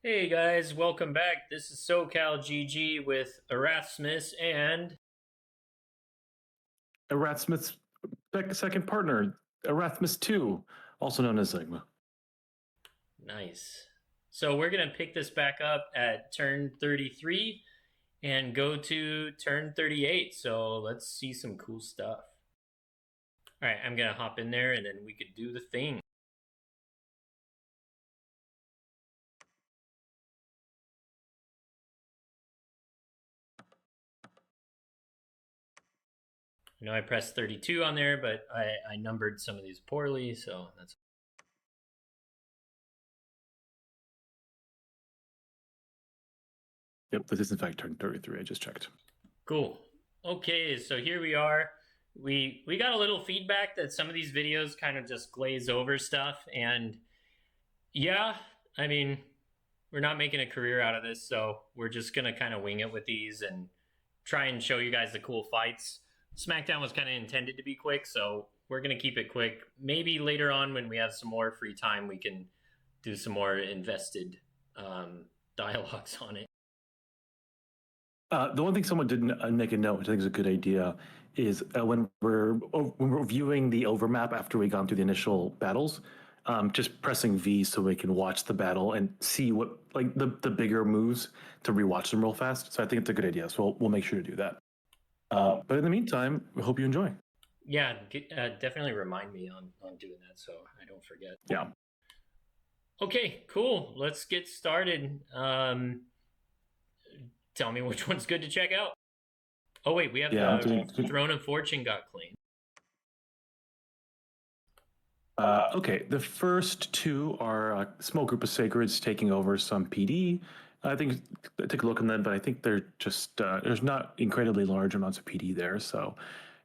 Hey guys, welcome back. This is SoCal GG with Erath and Erath Smith's second partner, Erath Smith 2, also known as Sigma. nice. So we're gonna pick this back up at turn 33 and go to turn 38. So let's see some cool stuff. All right, I'm gonna hop in there and then we could do the thing. I know I pressed 32 on there, but I numbered some of these poorly, so that's Yep, this is in fact turn 33. I just checked. cool. Okay, so here we are. We got a little feedback that some of these videos kind of just glaze over stuff, and yeah, I mean, we're not making a career out of this, so we're just gonna kind of wing it with these and try and show you guys the cool fights. Smackdown was kind of intended to be quick, so we're gonna keep it quick. Maybe later on when we have some more free time, we can do some more invested dialogues on it. The one thing someone didn't make a note, which I think is a good idea, is when we're viewing the overmap after we gone through the initial battles, just pressing V so we can watch the battle and see what like the bigger moves to rewatch them real fast. So I think it's a good idea. So we'll make sure to do that. But in the meantime, we hope you enjoy. Yeah, definitely remind me on doing that so I don't forget. Yeah. Okay, cool. Let's get started. Tell me which one's good to check out. Oh wait, we have Throne of Fortune got claimed. Okay, the first two are a small group of sacreds taking over some PD. I think take a look at them, but I think they're just there's not incredibly large amounts of PD there, so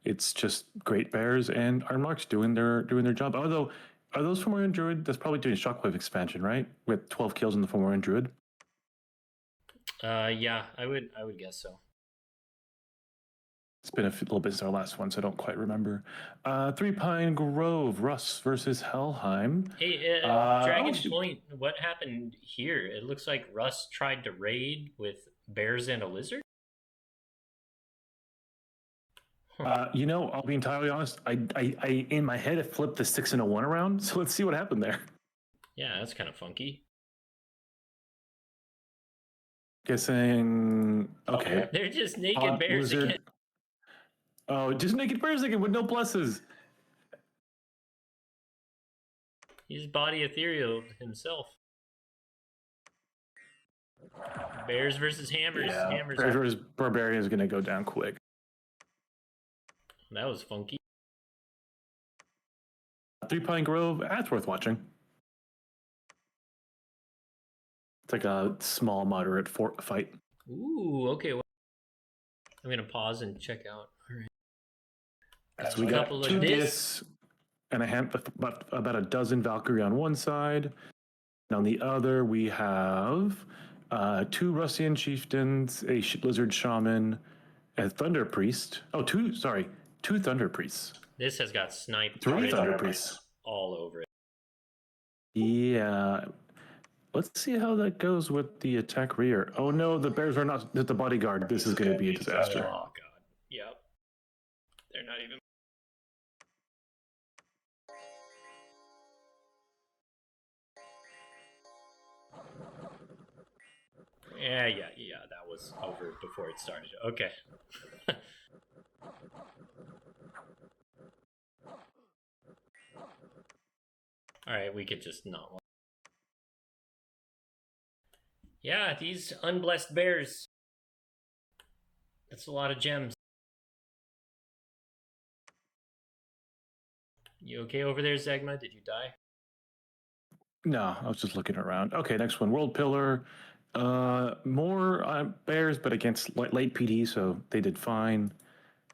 it's just great bears and Ironmarks doing their job. Although, are those Fomorian Druid? That's probably doing Shockwave expansion, right? With 12 kills in the Fomorian Druid. Yeah, I would guess so. It's been a little bit since our last one, so I don't quite remember. Three Pine Grove, Russ versus Helheim. Hey, Dragon Point, what happened here? It looks like Russ tried to raid with bears and a lizard. You know, I'll be entirely honest. I in my head, I flipped the 6 and a 1 around. So let's see what happened there. Yeah, that's kind of funky. Guessing. Okay. They're just naked bears lizard. again. Oh, just naked bears again with no pluses. He's body ethereal himself. Bears versus hammers. Yeah. Hammers. Bears versus barbarian is going to go down quick. That was funky. Three Pine Grove, that's worth watching. It's like a small, moderate fight. Ooh, okay. Well, I'm gonna pause and check out. All right. So we got two discs and about a dozen Valkyrie on one side. And on the other, we have two Russian chieftains, a lizard shaman, a thunder priest. Oh, two thunder priests. This has got sniped. Three thunder priests all over it. Yeah. Let's see how that goes with the attack rear. Oh no, the bears are not the bodyguard. This is going to be a disaster. Oh god. Yep. They're not even. Yeah. That was over before it started. Okay. All right, we could just not. Yeah, these unblessed bears. That's a lot of gems. You okay over there, Zegma? Did you die? No, I was just looking around. Okay, next one, World Pillar. More bears, but against late PD, so they did fine.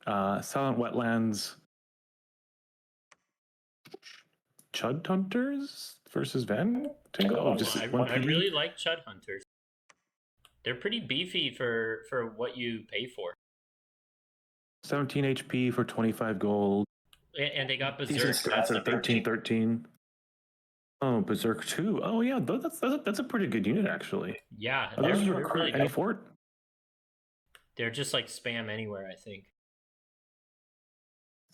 Silent Wetlands. Chud Hunters versus Van Tingle. I really like Chud Hunters. They're pretty beefy for what you pay for. 17 HP for 25 gold. And they got Berserk. Stats at 13. Oh, Berserk 2. Oh, yeah, that's a pretty good unit, actually. Yeah, Are those they're recruit really any good. fort? They're just like spam anywhere, I think.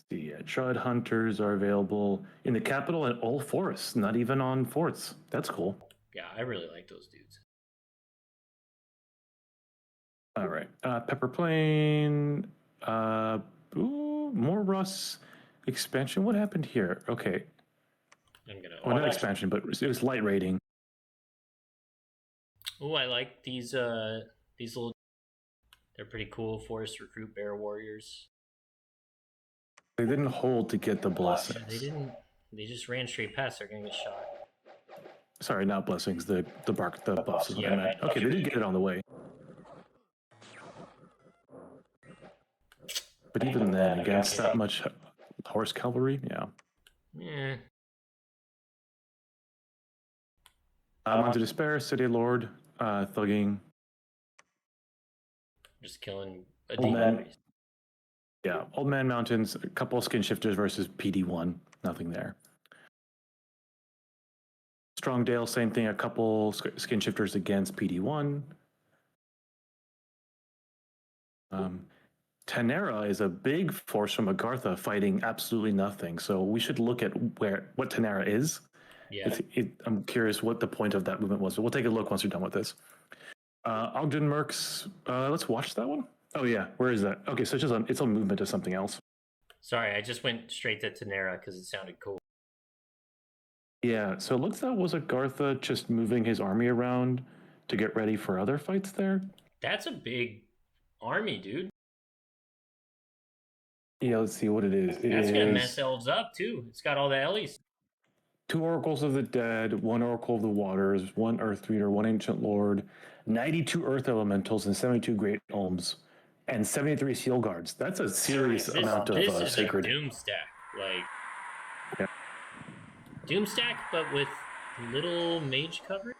The Chud Hunters are available in the capital and all forests, not even on forts. That's cool. Yeah, I really like those dudes. All right. Pepper Plain. More Russ expansion. What happened here? Okay. I'm gonna. Well, not expansion, but it was light rating. Oh, I like these little. They're pretty cool. Forest recruit bear warriors. They didn't hold to get the Yeah, blessings. they didn't. They just ran straight past. They're gonna get shot. Sorry, not blessings. The buffs is what I Yeah. meant. Okay, they did get it on the way. But even then, against that much horse cavalry, yeah. Yeah. Mines of Despair, City Lord, thugging. Just killing a Old demon man. priest. Yeah, Old Man Mountains, a couple skin shifters versus PD1. Nothing there. Strongdale, same thing, a couple skin shifters against PD1. Tanera is a big force from Agartha fighting absolutely nothing. So we should look at what Tanera is. Yeah. I'm curious what the point of that movement was. So we'll take a look once we're done with this. Ogden Mercs, let's watch that one. Oh yeah, where is that? Okay, so it's a movement to something else. Sorry, I just went straight to Tanera because it sounded cool. Yeah, so it looks like was Agartha just moving his army around to get ready for other fights there. That's a big army, dude. Yeah, let's see what it is. That's gonna mess elves up too. It's got all the Ellies. 2 Oracles of the Dead, 1 Oracle of the Waters, 1 Earth Reader, 1 Ancient Lord, 92 Earth Elementals, and 72 Great Olms, and 73 Seal Guards. That's a serious amount of This is sacred. a doom stack, like Yeah. doom stack, but with little mage coverage.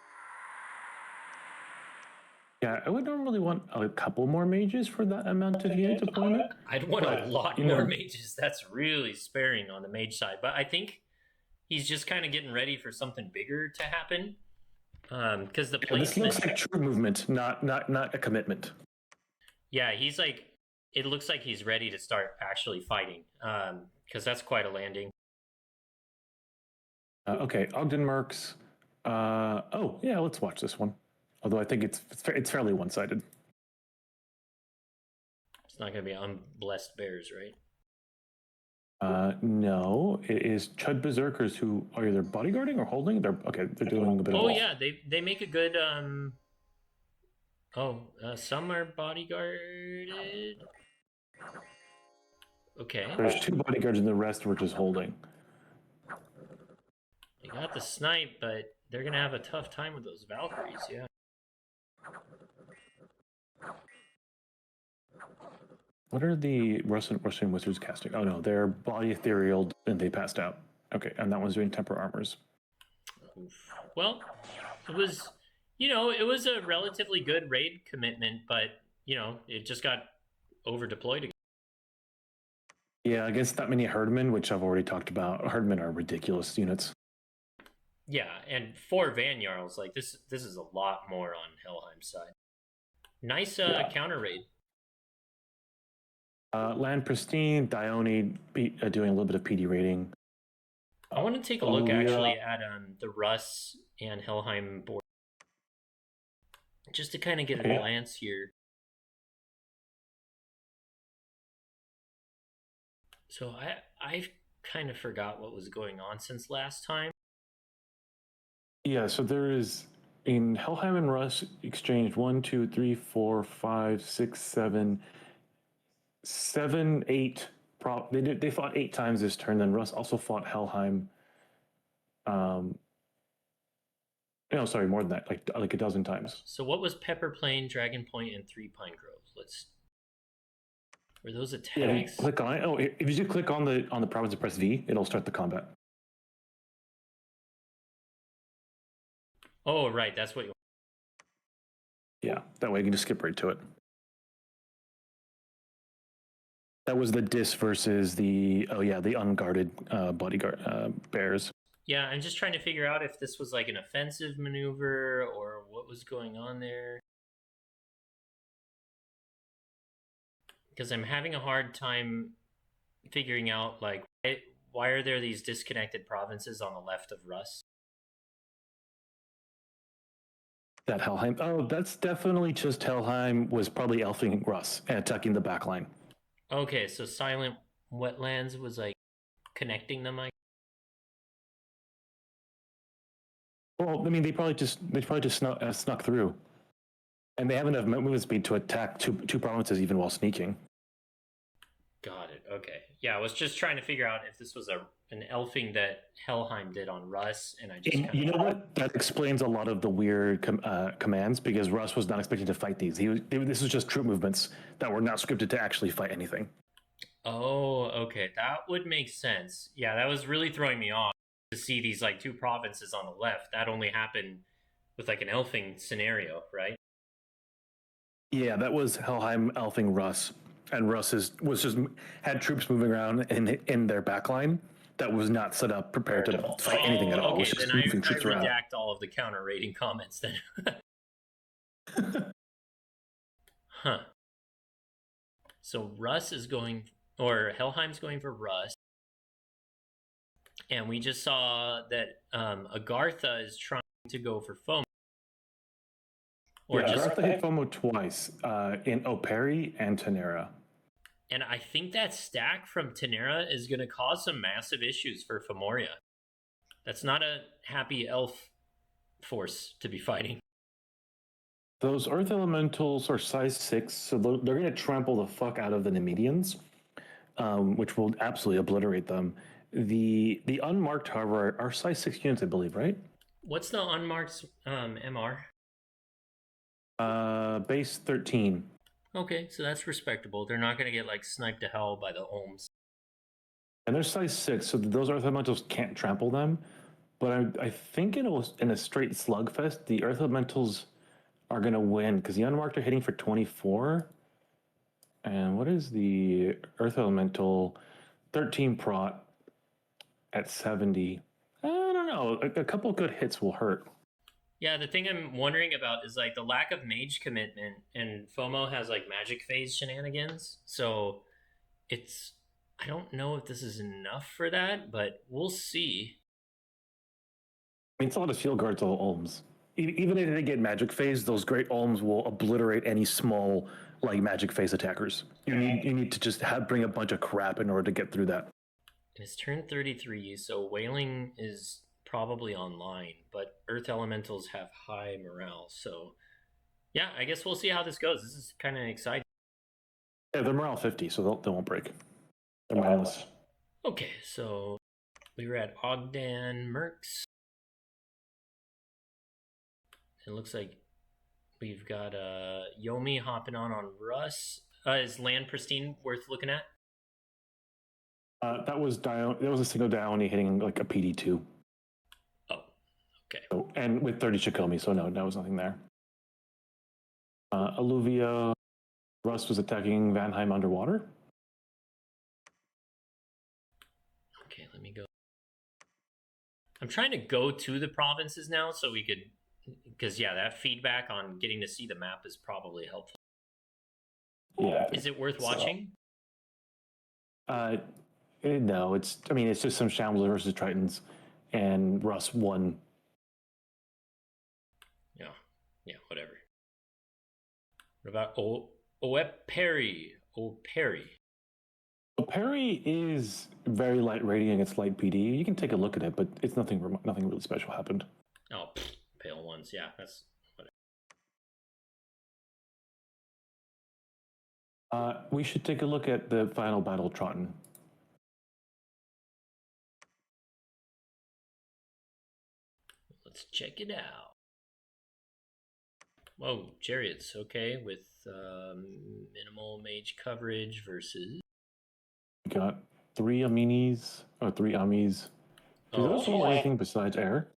Yeah, I would normally want a couple more mages for that amount of unit deployment. I'd want a But, lot you more know- mages. That's really sparing on the mage side, but I think he's just kind of getting ready for something bigger to happen. Because the This placement, looks like true movement, not a commitment. yeah, he's like, it looks like he's ready to start actually fighting. Because that's quite a landing. Okay, Ogden Mercs. Oh yeah, let's watch this one. Although I think it's fairly one-sided. It's not going to be unblessed bears, right? No, it is Chud Berserkers who are either bodyguarding or holding. They're doing a bit of both. Yeah, they make a good some are bodyguarded. Okay. There's 2 bodyguards and the rest were just holding. They got the snipe, but they're gonna have a tough time with those Valkyries, yeah. What are the Russian wizards casting? Oh no, they're body ethereal and they passed out. Okay, and that one's doing temper armors. Oof. Well, it was it was a relatively good raid commitment, but it just got over deployed again. Yeah, against that many herdmen, which I've already talked about. Herdmen are ridiculous units. Yeah, and 4 Van Jarls, like this is a lot more on Helheim's side. Nice counter raid. Land Pristine, Dione doing a little bit of PD rating. I want to take a look actually at the Russ and Helheim board, just to kind of get a glance here. So I kind of forgot what was going on since last time. Yeah, so there is in Helheim and Russ exchanged 1, 2, 3, 4, 5, 6, 7, 7, 8. They fought 8 times this turn. Then Russ also fought Helheim. No, sorry, more than that, like a dozen times. So what was Pepper Plain, Dragon Point, and 3 Pine Grove? Were those attacks? Yeah, if you click on it. Oh, if you just click on the province and press V, it'll start the combat. Oh, right, that's what you. Yeah, that way you can just skip right to it. That was the Dis versus the unguarded bodyguard bears. Yeah, I'm just trying to figure out if this was like an offensive maneuver or what was going on there. Because I'm having a hard time figuring out like why are there these disconnected provinces on the left of Russ? That Helheim. Oh, that's definitely just Helheim was probably elfing Russ and attacking the backline. Okay, so Silent Wetlands was like connecting them. Well, I mean, they probably just snuck through, and they have enough movement speed to attack two provinces even while sneaking. Got it. Okay. Yeah, I was just trying to figure out if this was an elfing that Helheim did on Russ, and I just And kind you of. know what? That explains a lot of the weird commands because Russ was not expecting to fight these. This was just troop movements that were not scripted to actually fight anything. Oh, okay. That would make sense. Yeah, that was really throwing me off to see these like two provinces on the left. That only happened with like an elfing scenario, right? Yeah, that was Helheim elfing Russ, and was just had troops moving around in their backline that was not set up prepared to fight anything at all. It was Okay. Then just I moving troops around. redact all of the counter rating comments then. Huh. So Russ is going, or Helheim's going for Russ. And we just saw that Agartha is trying to go for foam. Or yeah, Agartha hit FOMO twice in Operi and Tenera. And I think that stack from Tenera is going to cause some massive issues for Femoria. That's not a happy elf force to be fighting. Those Earth Elementals are size 6, so they're going to trample the fuck out of the Nemedians, which will absolutely obliterate them. The unmarked, however, are size 6 units, I believe, right? What's the unmarked MR? Base 13. Okay, so that's respectable. They're not going to get like sniped to hell by the Ohms. And they're size 6, so those Earth Elementals can't trample them. But I think in a straight slugfest, the Earth Elementals are going to win because the unmarked are hitting for 24. And what is the Earth Elemental? 13 prot at 70. I don't know. A couple good hits will hurt. Yeah, the thing I'm wondering about is like the lack of mage commitment, and FOMO has like magic phase shenanigans. So I don't know if this is enough for that, but we'll see. I mean, it's a lot of shield guards all Olms. Even if they get magic phase, those great Olms will obliterate any small like magic phase attackers. You need to just bring a bunch of crap in order to get through that. It's turn 33, so Wailing is probably online, but Earth Elementals have high morale. So, yeah, I guess we'll see how this goes. This is kind of exciting. Yeah, they're morale 50, so they won't break. They're mindless. Okay, so we were at Ogden Mercs. It looks like we've got Yomi hopping on Russ. Is Land Pristine worth looking at? That was a single Dione hitting like a PD2. Oh, okay. So, and with 30 Shikomi, so no, there was nothing there. Alluvia, Russ was attacking Vanheim underwater. Okay, let me go. I'm trying to go to the provinces now so we could, because yeah, that feedback on getting to see the map is probably helpful. Yeah. Is it worth watching? No, it's just some Shambles versus Tritons, and Russ won. Yeah, whatever. What about Operi? Operi is very light rating against light PD. You can take a look at it, but it's nothing really special happened. Oh, pale ones. Yeah, that's whatever. We should take a look at the final battle Trotten. Let's check it out. Whoa, Chariots, okay, with minimal mage coverage versus. We got 3 Aminis, or 3 Amis. Do those roll anything besides air?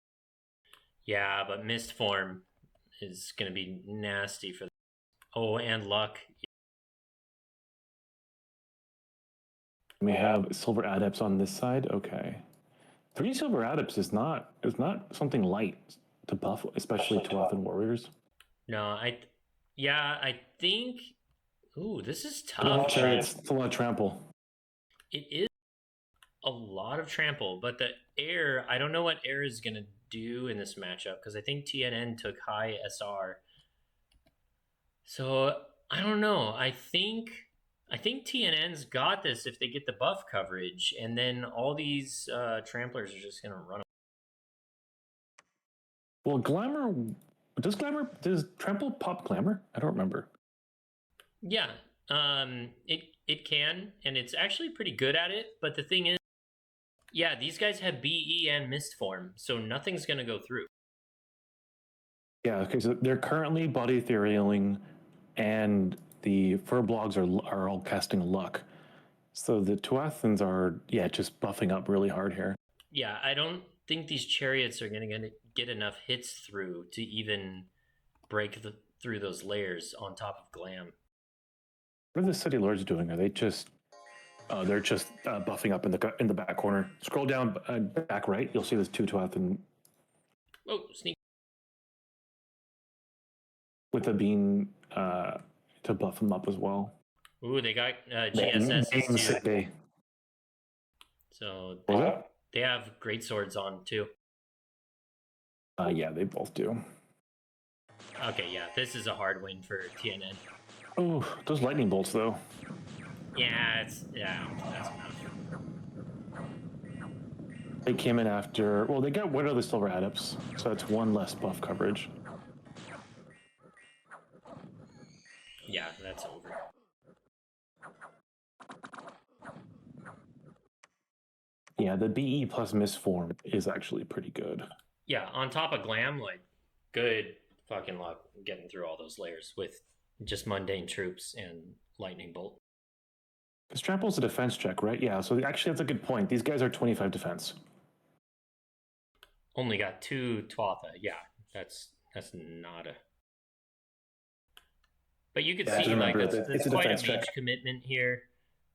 Yeah, but mist form is going to be nasty for. Oh, and luck. We have silver adepts on this side. Okay. 3 silver adepts is not something light to buff, especially to and warriors. No, I think. Ooh, this is A lot tough. of chariots, it's a lot of trample. It is a lot of trample, but the air, I don't know what air is going to do in this matchup because I think TNN took high SR. So I don't know. I think TNN's got this if they get the buff coverage, and then all these tramplers are just going to run. Well, glamour does trample pop glamour? I don't remember. Yeah, it can, and it's actually pretty good at it. But the thing is, yeah, these guys have BE and mist form, so nothing's going to go through. Yeah, okay, so they're currently body etherealing, and the furbolgs are all casting luck. So the Tuathans are, just buffing up really hard here. Yeah, I don't think these chariots are going to get enough hits through to even break through those layers on top of Glam. What are the city lords doing? Are they just? They're just buffing up in the back corner. Scroll down back right. You'll see this 2 Tuathan. Oh, sneak! With a bean to buff them up as well. Ooh, they got GSS too. So they have great swords on too. Yeah, they both do. Okay, yeah, this is a hard win for TNN. Oh, those lightning bolts though. Yeah, that's enough. They came in after. Well, they got what are the silver adepts, so that's 1 less buff coverage. Yeah, that's over. Yeah, the BE plus misform is actually pretty good. Yeah, on top of Glam, like, good fucking luck getting through all those layers with just mundane troops and lightning bolt. Because trample's a defense check, right? Yeah, so actually that's a good point. These guys are 25 defense. Only got 2 Tuatha. Yeah, that's not a. But you could see like it's quite a mage commitment here.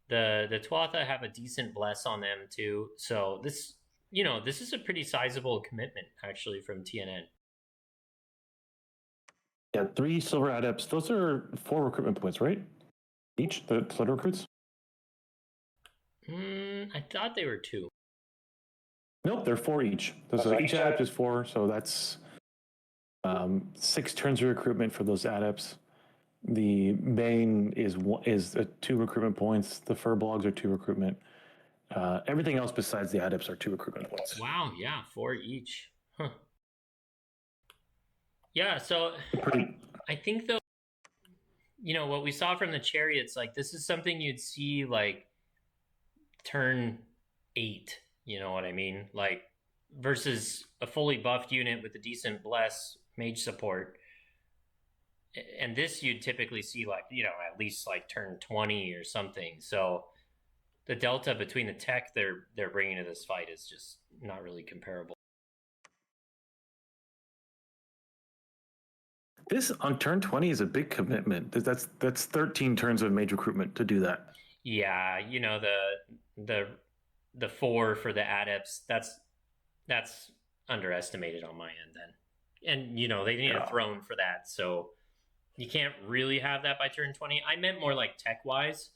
The Tuatha have a decent bless on them too. So this is a pretty sizable commitment actually from TNN. Yeah, 3 silver adepts. Those are 4 recruitment points, right? Each the sled recruits. I thought they were 2. Nope, they're 4 each. Each adept is 4, so that's 6 turns of recruitment for those adepts. The main is 2 recruitment points. The furblogs are 2 recruitment. Everything else besides the adepts are 2 recruitment points. Wow, yeah, 4 each. Huh. Yeah, so I think though, what we saw from the chariots, like this is something you'd see like turn 8. You know what I mean? Like versus a fully buffed unit with a decent bless mage support. And this you'd typically see like, at least like turn 20 or something. So the delta between the tech they're bringing to this fight is just not really comparable. This on turn 20 is a big commitment. That's 13 turns of mage recruitment to do that. Yeah, the 4 for the adepts, that's underestimated on my end then. And they need a throne for that, so you can't really have that by turn 20. I meant more like tech wise.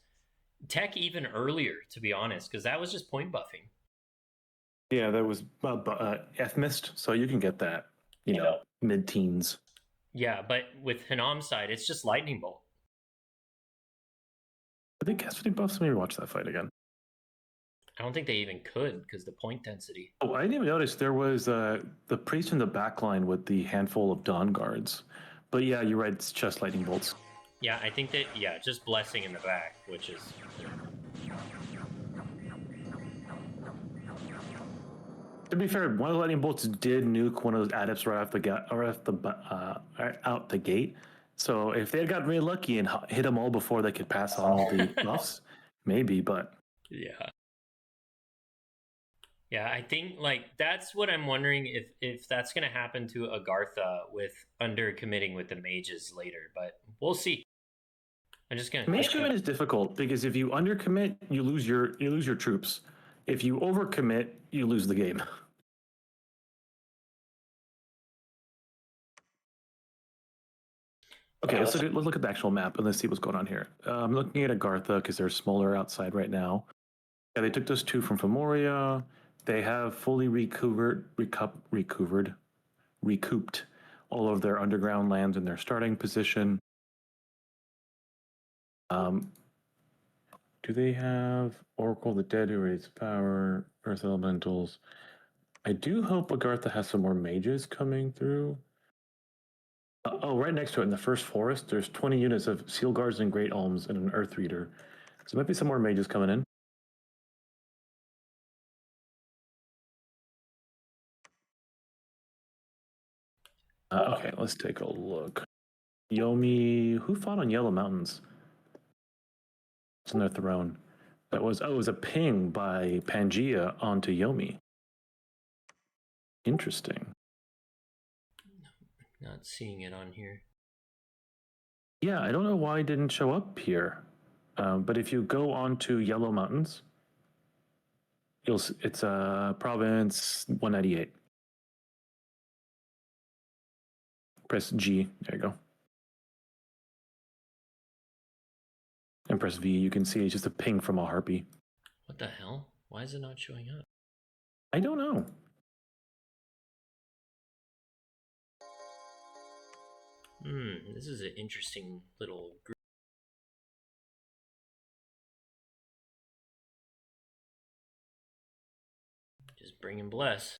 Tech even earlier, to be honest, because that was just point buffing. Yeah, that was Ethmist, so you can get that, mid-teens. Yeah, but with Hanam's side, it's just lightning bolt. I think casting buffs. Maybe watch that fight again. I don't think they even could because the point density. Oh, I didn't even notice there was the priest in the backline with the handful of Dawn guards. But yeah, you're right. It's just lightning bolts. Yeah, I think that just blessing in the back, which is. To be fair, one of the lightning bolts did nuke one of those adepts right out the gate. So if they had gotten really lucky and hit them all before they could pass on all the buffs, maybe. But yeah. Yeah, I think like that's what I'm wondering if that's going to happen to Agartha with under committing with the mages later, but we'll see. I'm just going to mage commitment is difficult because if you undercommit, you lose your troops. If you overcommit, you lose the game. Okay, let's look at the actual map and let's see what's going on here. I'm looking at Agartha because they're smaller outside right now. Yeah, they took those two from Femoria. They have fully recouped all of their underground lands in their starting position. Do they have Oracle the Dead who raise power, Earth Elementals? I do hope Agartha has some more mages coming through. Oh, right next to it in the first forest, there's 20 units of Seal Guards and Great Alms and an Earth Reader. So there might be some more mages coming in. Okay, let's take a look. Yomi, who fought on Yellow Mountains? It's in their throne. That was, oh, it was a ping by Pangea onto Yomi. Interesting. Not seeing it on here. Yeah, I don't know why it didn't show up here. But if you go onto Yellow Mountains, it's province 198. Press G. There you go. And press V. You can see it's just a ping from a harpy. What the hell? Why is it not showing up? I don't know. This is an interesting little group. Just bring and bless.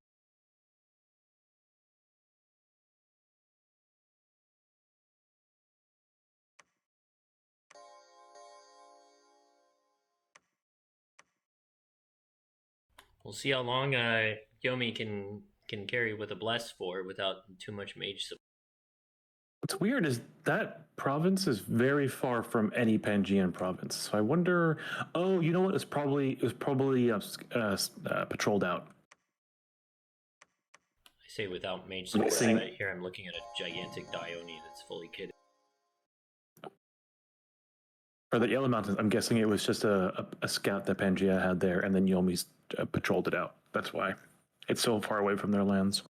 We'll see how long Yomi can carry with a bless for without too much mage support. What's weird is that province is very far from any Pangean province. So I wonder. Oh, you know what? It was probably patrolled out. I say without mage support, but here I'm looking at a gigantic Dione that's fully kitted. For the Yellow Mountains, I'm guessing it was just a scout that Pangea had there, and then Yomi's patrolled it out. That's why it's so far away from their lands.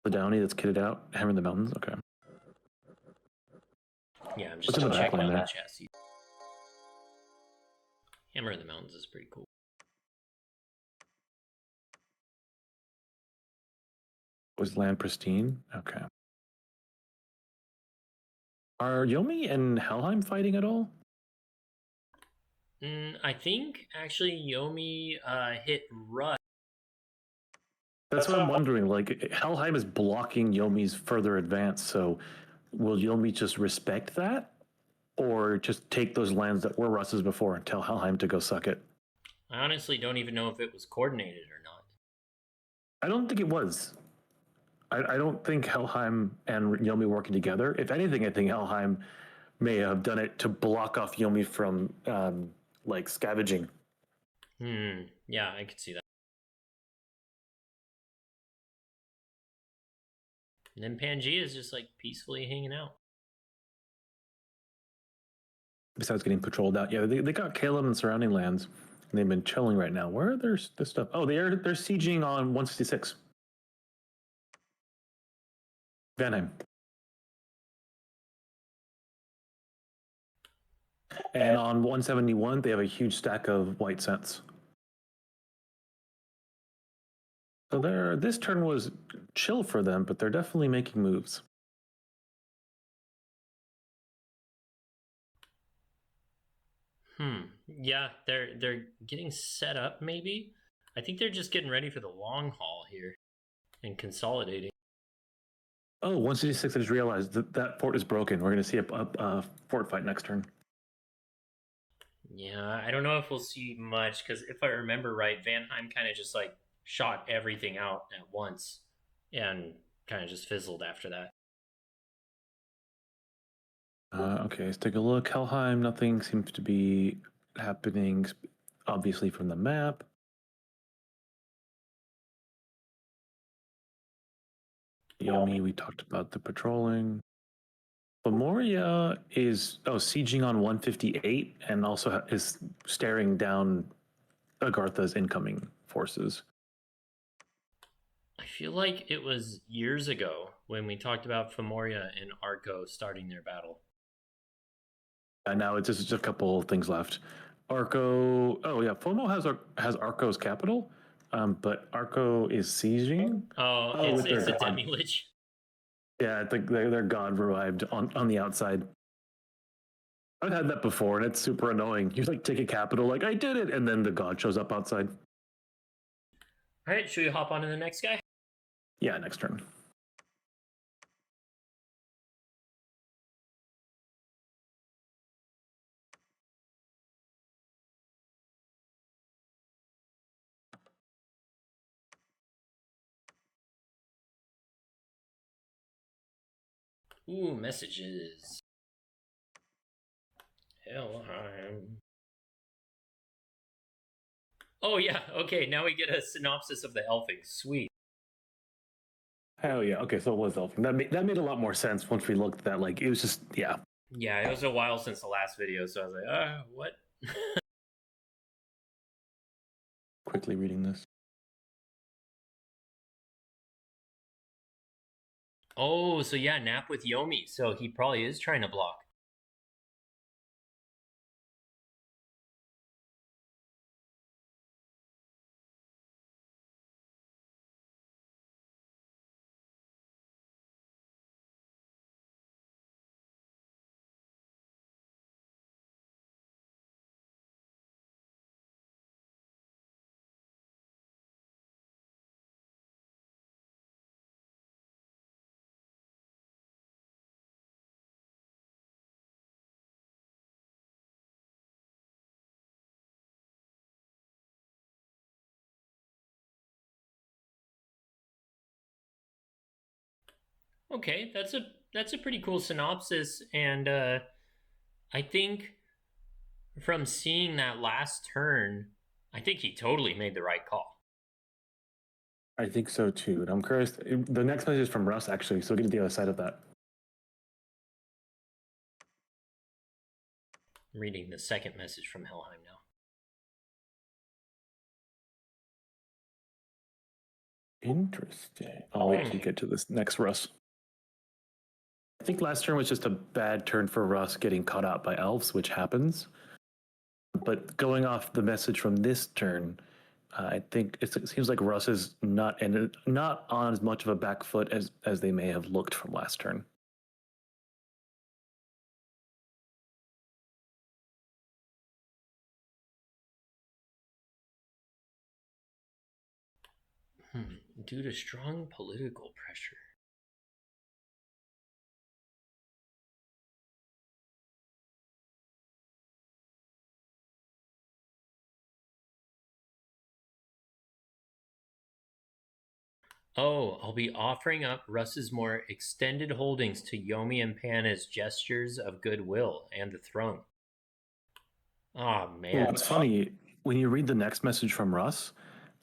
The Downey that's kitted out, Hammer in the Mountains. Okay. Yeah, I'm just checking out the chassis. Hammer in the Mountains is pretty cool. Was land pristine? Okay. Are Yomi and Helheim fighting at all? I think actually Yomi hit Rut. That's what I'm wondering. Like, Helheim is blocking Yomi's further advance, so will Yomi just respect that? Or just take those lands that were Russ's before and tell Helheim to go suck it? I honestly don't even know if it was coordinated or not. I don't think it was. I don't think Helheim and Yomi working together. If anything, I think Helheim may have done it to block off Yomi from like scavenging. Yeah, I could see that. And then Pangea is just like peacefully hanging out. Besides getting patrolled out, yeah, they got Caleb and surrounding lands, and they've been chilling right now. Where are their stuff? Oh, they're sieging on 166. Vanheim. And on 171, they have a huge stack of white cents. So this turn was chill for them, but they're definitely making moves. Yeah, they're getting set up maybe. I think they're just getting ready for the long haul here and consolidating. Oh, 166, I just realized that fort is broken. We're going to see a fort fight next turn. Yeah, I don't know if we'll see much because if I remember right, Vanheim kind of just like shot everything out at once and kind of just fizzled after that. Okay, let's take a look. Helheim, nothing seems to be happening, obviously, from the map. Yomi, we talked about the patrolling. Lemuria is sieging on 158 and also is staring down Agartha's incoming forces. I feel like it was years ago when we talked about Femoria and Arco starting their battle. And now it's just a couple things left. Arco. Oh yeah, FOMO has Arco's capital, but Arco is sieging. Oh, Oh, with it's their a god. demi-lich. Yeah, I think their god revived on the outside. I've had that before, and it's super annoying. You like take a capital, like I did it, and then the god shows up outside. All right, should we hop on to the next guy? Yeah, next turn. Ooh, messages. Helheim. Oh yeah, okay, now we get a synopsis of the elfing. Sweet. Hell yeah. Okay, so it was elfing. That made a lot more sense once we looked at that. Like it was just yeah. Yeah, it was a while since the last video, so I was like, what? Quickly reading this. Oh, so yeah, nap with Yomi. So he probably is trying to block. Okay, that's a pretty cool synopsis, and I think from seeing that last turn, I think he totally made the right call. I think so too. And I'm curious. The next message is from Russ actually, so we'll get to the other side of that. I'm reading the second message from Helheim now. Interesting. I'll wait to get to this next Russ. I think last turn was just a bad turn for Russ getting caught out by elves, which happens. But going off the message from this turn, I think it seems like Russ is not on as much of a back foot as they may have looked from last turn. Due to strong political pressure. Oh, I'll be offering up Russ's more extended holdings to Yomi and Pan as gestures of goodwill and the throne. Oh Well, man. it's funny when you read the next message from Russ.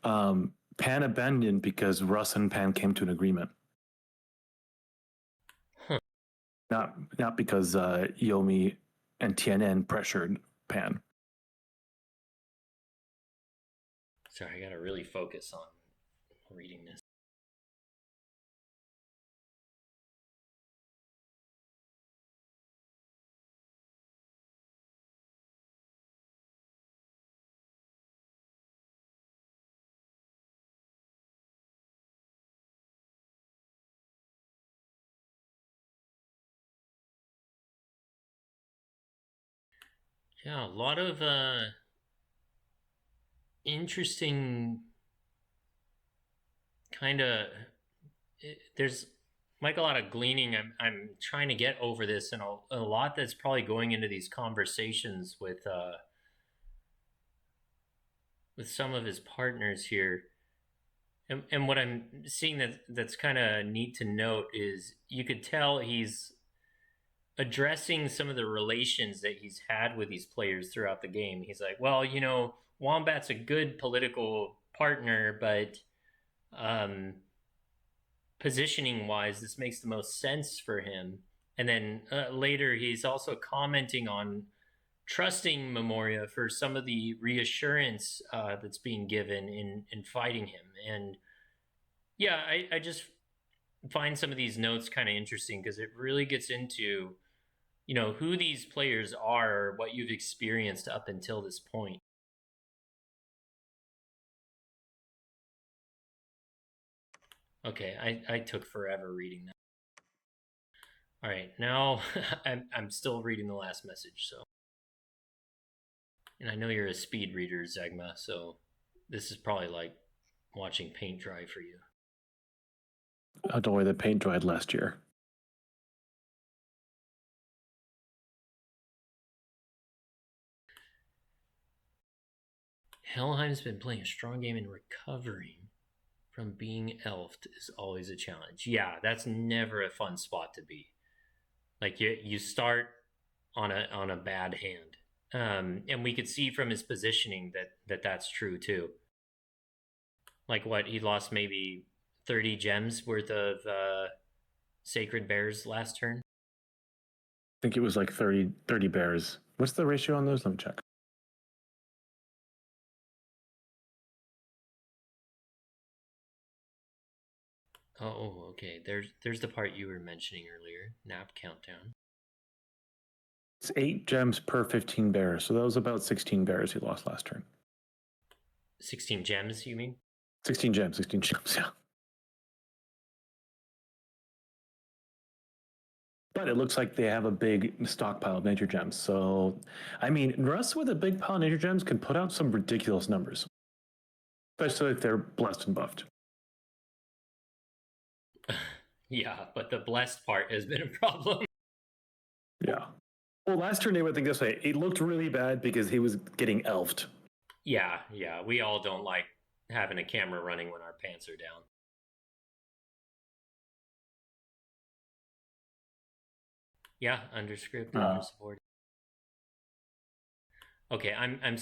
Pan abandoned because Russ and Pan came to an agreement. Huh. Not because Yomi and Tian'en pressured Pan. Sorry, I gotta really focus on reading this. Yeah, a lot of interesting kind of. There's like a lot of gleaning. I'm trying to get over this, and a lot that's probably going into these conversations with some of his partners here. And what I'm seeing that's kind of neat to note is you could tell he's addressing some of the relations that he's had with these players throughout the game. He's like, well, Wombat's a good political partner, but positioning wise, this makes the most sense for him. And then later, he's also commenting on trusting Memoria for some of the reassurance that's being given in fighting him. And yeah, I just find some of these notes kind of interesting because it really gets into, who these players are, what you've experienced up until this point. Okay, I took forever reading that. All right, now I'm still reading the last message, so. And I know you're a speed reader, Zegma, so this is probably like watching paint dry for you. Oh, don't worry, the paint dried last year. Helheim's been playing a strong game and recovering from being elfed is always a challenge. Yeah, that's never a fun spot to be. Like you start on a bad hand. And we could see from his positioning that's true too. Like what, he lost maybe 30 gems worth of sacred bears last turn. I think it was like 30 bears. What's the ratio on those? Let me check. Oh, okay. There's the part you were mentioning earlier. Nap countdown. It's 8 gems per 15 bears. So that was about 16 bears he lost last turn. 16 gems, you mean? 16 gems, yeah. But it looks like they have a big stockpile of nature gems. So, I mean, Russ with a big pile of nature gems can put out some ridiculous numbers, especially if they're blessed and buffed. Yeah, but the blessed part has been a problem. Yeah. Well, last turn they would think this way. It looked really bad because he was getting elfed. Yeah. We all don't like having a camera running when our pants are down. Yeah, underscript, undersupport. Okay, I'm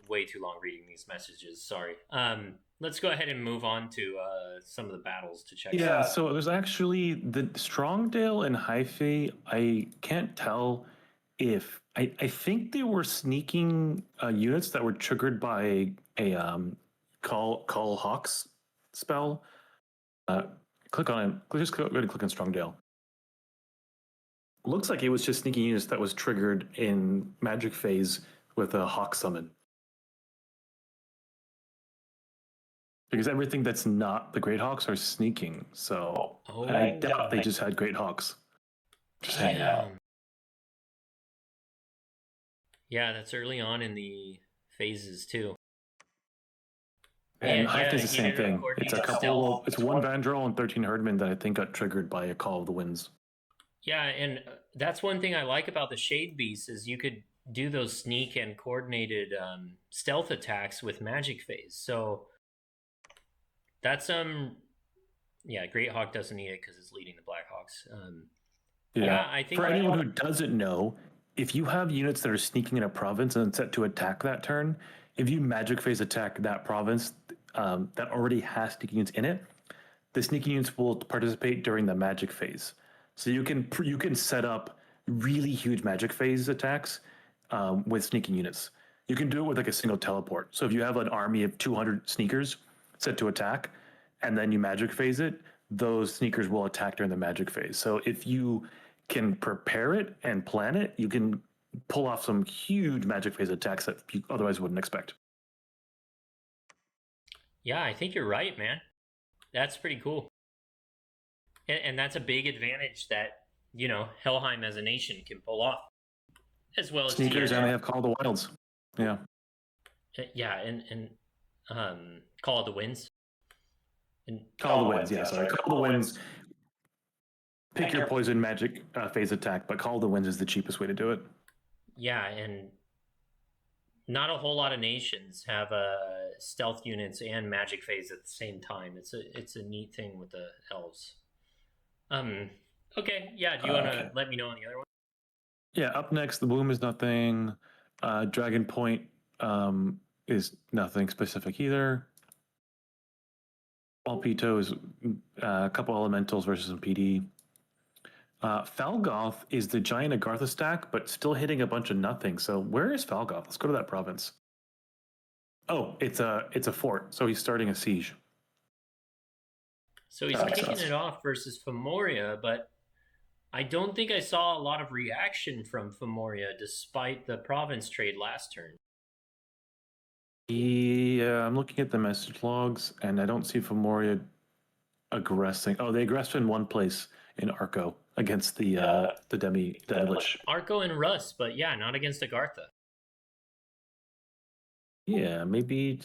way too long reading these messages. Sorry. Let's go ahead and move on to some of the battles to check. Yeah, so it was actually the Strongdale and Hyphae. I can't tell if I think they were sneaking units that were triggered by a call Hawks spell. Click on it. Just go ahead and click on Strongdale. Looks like it was just sneaking units that was triggered in Magic Phase with a Hawk summon. Because everything that's not the Great Hawks are sneaking, so I doubt they just had Great Hawks. Just hanging out. Yeah, that's early on in the phases too. And Hyphae is the same thing. It's a couple. It's one Vandrel and 13 Herdman that I think got triggered by a Call of the Winds. Yeah, and that's one thing I like about the Shade Beast is you could do those sneak and coordinated stealth attacks with Magic Phase. So that's yeah, Great Hawk doesn't need it because it's leading the Black Hawks. Yeah, I think for anyone who doesn't know, if you have units that are sneaking in a province and set to attack that turn, if you Magic Phase attack that province that already has sneaking units in it, the sneaking units will participate during the Magic Phase. So you can set up really huge Magic Phase attacks with sneaking units. You can do it with like a single teleport. So if you have an army of 200 sneakers set to attack, and then you Magic Phase it, those sneakers will attack during the Magic Phase. So if you can prepare it and plan it, you can pull off some huge Magic Phase attacks that you otherwise wouldn't expect. Yeah, I think you're right, man. That's pretty cool. And that's a big advantage that, Helheim as a nation can pull off. As well as sneakers, and they have Call of the Wilds. Yeah. Yeah, and Call of the Winds. And Call of the Winds, yeah, sorry. Call of the Winds. Pick your poison Magic Phase attack, but Call of the Winds is the cheapest way to do it. Yeah, and not a whole lot of nations have stealth units and Magic Phase at the same time. It's a neat thing with the elves. Okay, yeah. Do you want to let me know on the other one? Yeah, up next, the Womb is nothing. Dragon Point is nothing specific either. Alpito is a couple elementals versus some PD. Falgoth is the giant Agartha stack, but still hitting a bunch of nothing. So where is Falgoth? Let's go to that province. Oh, it's a fort. So he's starting a siege. So he's kicking it off versus Femoria, but I don't think I saw a lot of reaction from Femoria despite the province trade last turn. Yeah, I'm looking at the message logs, and I don't see Femoria aggressing. Oh, they aggressed in one place in Arco against the Demi Lich. Arco and Russ, but yeah, not against Agartha. Yeah, maybe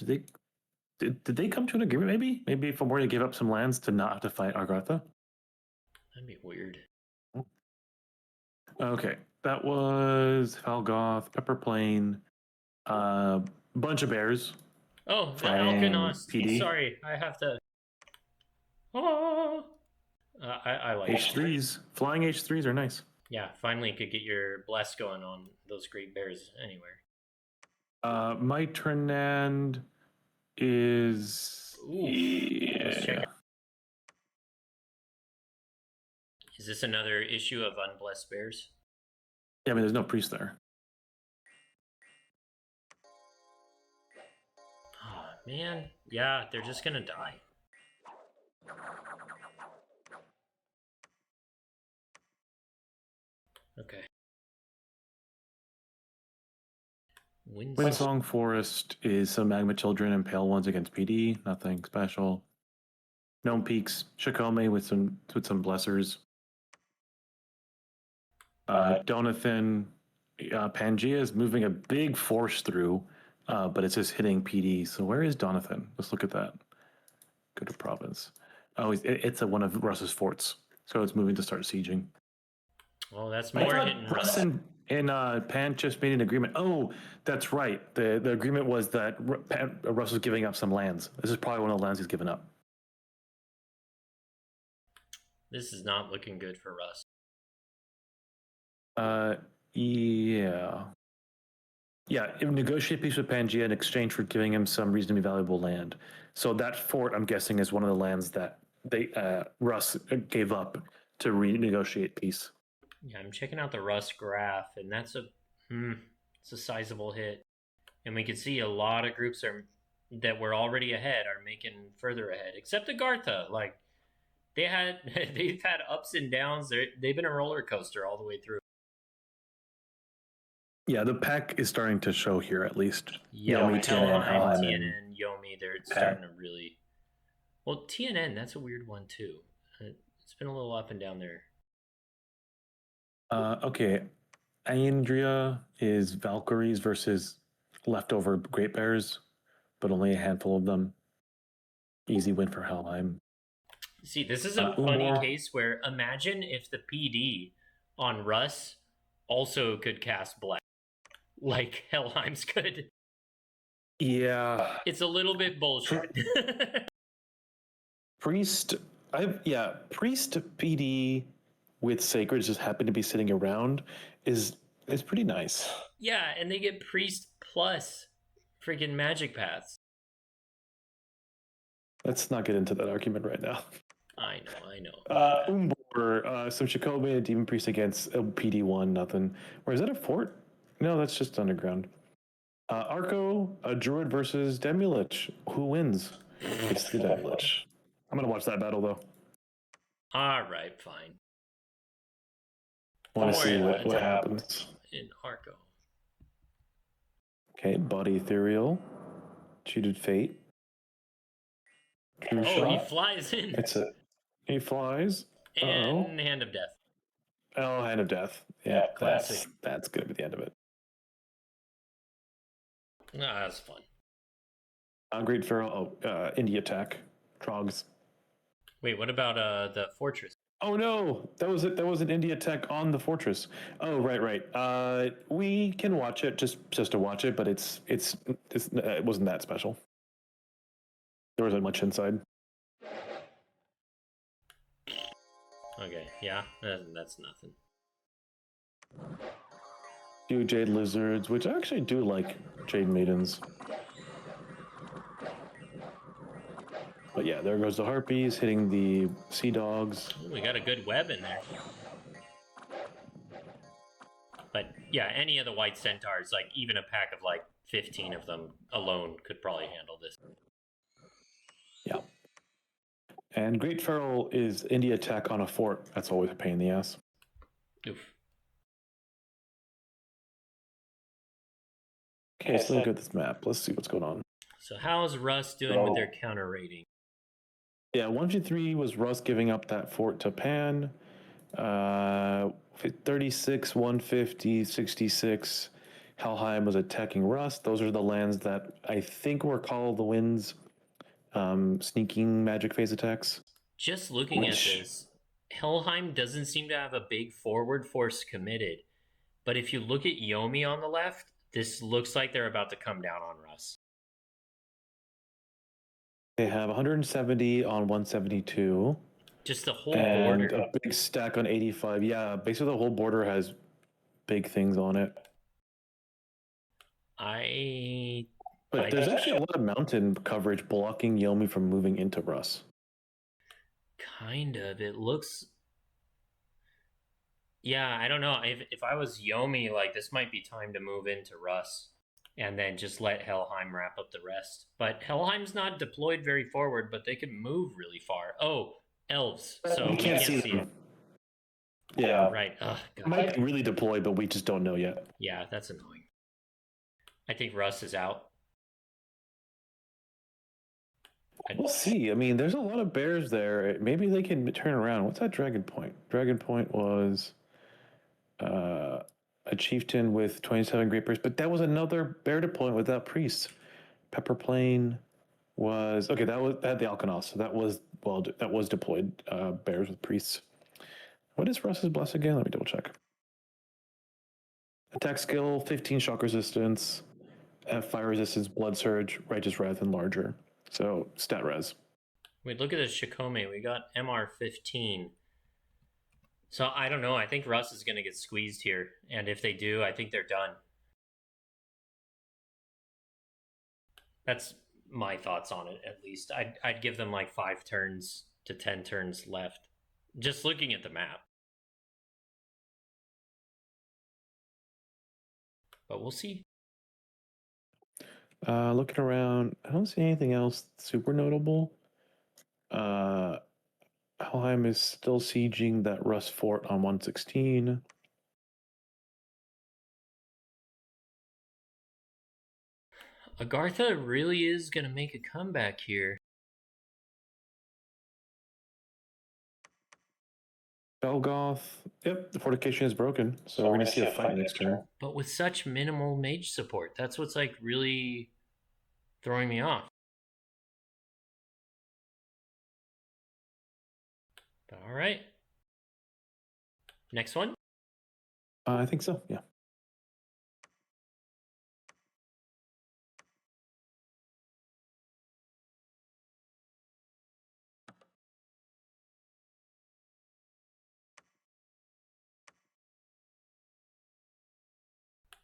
did they come to an agreement? Maybe Femoria gave up some lands to not have to fight Agartha. That'd be weird. Okay, that was Falgoth, Pepper Plain, bunch of bears. Oh, the fighting Alkanos. PD. Sorry, I have to. Oh, I like H3s. Flying H3s are nice. Yeah, finally could get your bless going on those great bears anywhere. My Trinand is. Ooh, let's check it. Is this another issue of unblessed bears? Yeah, I mean, there's no priest there. Oh, man. Yeah, they're just gonna die. Okay. Windsong Forest is some Magma Children and Pale Ones against PD. Nothing special. Gnome Peaks, Shikome with some blessers. Donathan, Pangea is moving a big force through, but it's just hitting PD. So where is Donathan? Let's look at that. Go to province. Oh, it's one of Russ's forts. So it's moving to start sieging. Well, that's more hitting Russ. And Pan just made an agreement. Oh, that's right. The agreement was that Russ was giving up some lands. This is probably one of the lands he's given up. This is not looking good for Russ. Yeah. Yeah, negotiate peace with Pangea in exchange for giving him some reasonably valuable land. So that fort, I'm guessing, is one of the lands that Russ gave up to renegotiate peace. Yeah, I'm checking out the Russ graph, and that's it's a sizable hit. And we can see a lot of groups that were already ahead are making further ahead, except Agartha. Like they've had ups and downs. They've been a roller coaster all the way through. Yeah, the pack is starting to show here at least. Yomi, TNN, Yomi, they're starting to really. Well, TNN, that's a weird one too. It's been a little up and down there. Okay, Andrea is Valkyries versus leftover Great Bears, but only a handful of them. Easy win for Helheim. See, this is a funny case where imagine if the PD on Russ also could cast Black, like Helheim's could. Yeah. It's a little bit bullshit. Priest PD with Sacred just happen to be sitting around is pretty nice. Yeah, and they get Priest plus freaking Magic Paths. Let's not get into that argument right now. I know. Umbor, some Shikome, Demon Priest against PD1, nothing. Or is that a fort? No, that's just underground. Arco, a Druid versus Demilich. Who wins? It's the Demilich. I'm going to watch that battle, though. All right, fine. Want to see what happens. In Arco. Okay, Body Ethereal. Cheated Fate. True shot. He flies in. He flies. And Hand of Death. Oh, Hand of Death. Yeah, classic. That's going to be the end of it. That's fun. Great Feral. Indie Attack. Trogs. Wait, what about the Fortress? Oh no, that was it. That was an Indie Attack on the Fortress. Oh right. We can watch it just to watch it, but it wasn't that special. There wasn't much inside. Okay, yeah, that's nothing. Few Jade Lizards, which I actually do like Jade Maidens. But yeah, there goes the Harpies hitting the Sea Dogs. Ooh, we got a good web in there. But yeah, any of the white centaurs, like even a pack of like 15 of them alone could probably handle this. Yeah. And Great Feral is India tech on a fort. That's always a pain in the ass. Oof. Okay, so look at this map. Let's see what's going on. So how's Russ doing with their counter rating? Yeah, 153 was Russ giving up that fort to Pan. 36, 150, 66. Helheim was attacking Russ. Those are the lands that I think were Call of the Winds sneaking magic phase attacks. Just looking at this, Helheim doesn't seem to have a big forward force committed. But if you look at Yomi on the left, this looks like they're about to come down on Russ. They have 170 on 172. Just the whole and border. a big stack on 85. Yeah, basically the whole border has big things on it. But there's actually a lot of mountain coverage blocking Yomi from moving into Russ. Kind of. It looks. Yeah, I don't know. If I was Yomi, like this might be time to move into Russ and then just let Helheim wrap up the rest. But Helheim's not deployed very forward, but they could move really far. Oh, elves. So we can't see it. Yeah. Right. Ugh, It might be really deployed, but we just don't know yet. Yeah, that's annoying. I think Russ is out. We'll see. I mean, there's a lot of bears there. Maybe they can turn around. What's that Dragon Point? Dragon Point was a chieftain with 27 great bears, but that was another bear deployment without priests. Pepper Plain was okay. That had the Alkanos, so that was deployed bears with priests. What is Russ's bless again? Let me double check. Attack skill, 15 shock resistance, fire resistance, blood surge, righteous wrath, and larger. So stat res. Wait, look at this Shikome. We got MR 15. So I don't know. I think Russ is going to get squeezed here. And if they do, I think they're done. That's my thoughts on it, at least. I'd give them like 5 turns to 10 turns left. Just looking at the map. But we'll see. Looking around, I don't see anything else super notable. Helheim is still sieging that Russ fort on 116. Agartha really is going to make a comeback here. Belgoth, yep, the fortification is broken, so we're going to see a fight next turn. But with such minimal mage support, that's what's like really throwing me off. But all right. Next one? I think so, yeah.